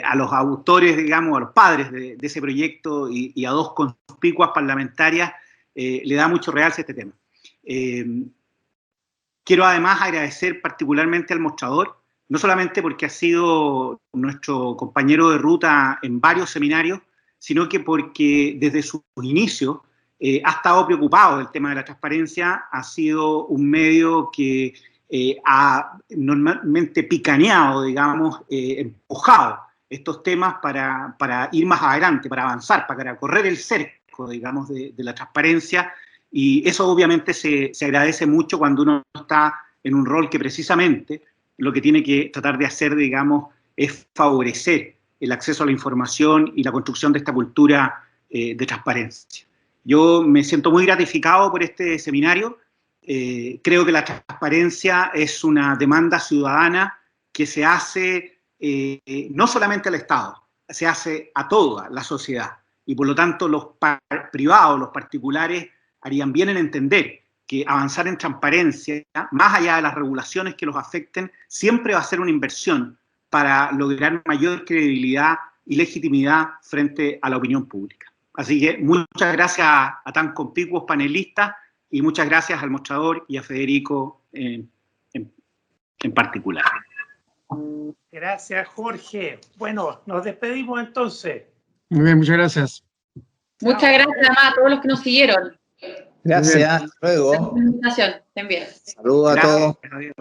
a los autores, digamos, a los padres de ese proyecto y a dos conspicuas parlamentarias, le da mucho realce a este tema. Quiero además agradecer particularmente al mostrador, no solamente porque ha sido nuestro compañero de ruta en varios seminarios, sino que porque desde sus inicios ha estado preocupado del tema de la transparencia, ha sido un medio que ha normalmente picaneado, digamos, empujado estos temas para ir más adelante, para avanzar, para correr el cerco, digamos, de la transparencia. Y eso obviamente se agradece mucho cuando uno está en un rol que precisamente lo que tiene que tratar de hacer, digamos, es favorecer el acceso a la información y la construcción de esta cultura de transparencia. Yo me siento muy gratificado por este seminario. Creo que la transparencia es una demanda ciudadana que se hace no solamente al Estado, se hace a toda la sociedad. Y por lo tanto los privados, los particulares, harían bien en entender que avanzar en transparencia, más allá de las regulaciones que los afecten, siempre va a ser una inversión para lograr mayor credibilidad y legitimidad frente a la opinión pública. Así que muchas gracias a tan conspicuos panelistas y muchas gracias al mostrador y a Federico en particular. Gracias, Jorge. Bueno, nos despedimos entonces. Muy bien, muchas gracias. Muchas gracias además a todos los que nos siguieron. Gracias, hasta luego. Estén bien. Saludos a todos. Adiós.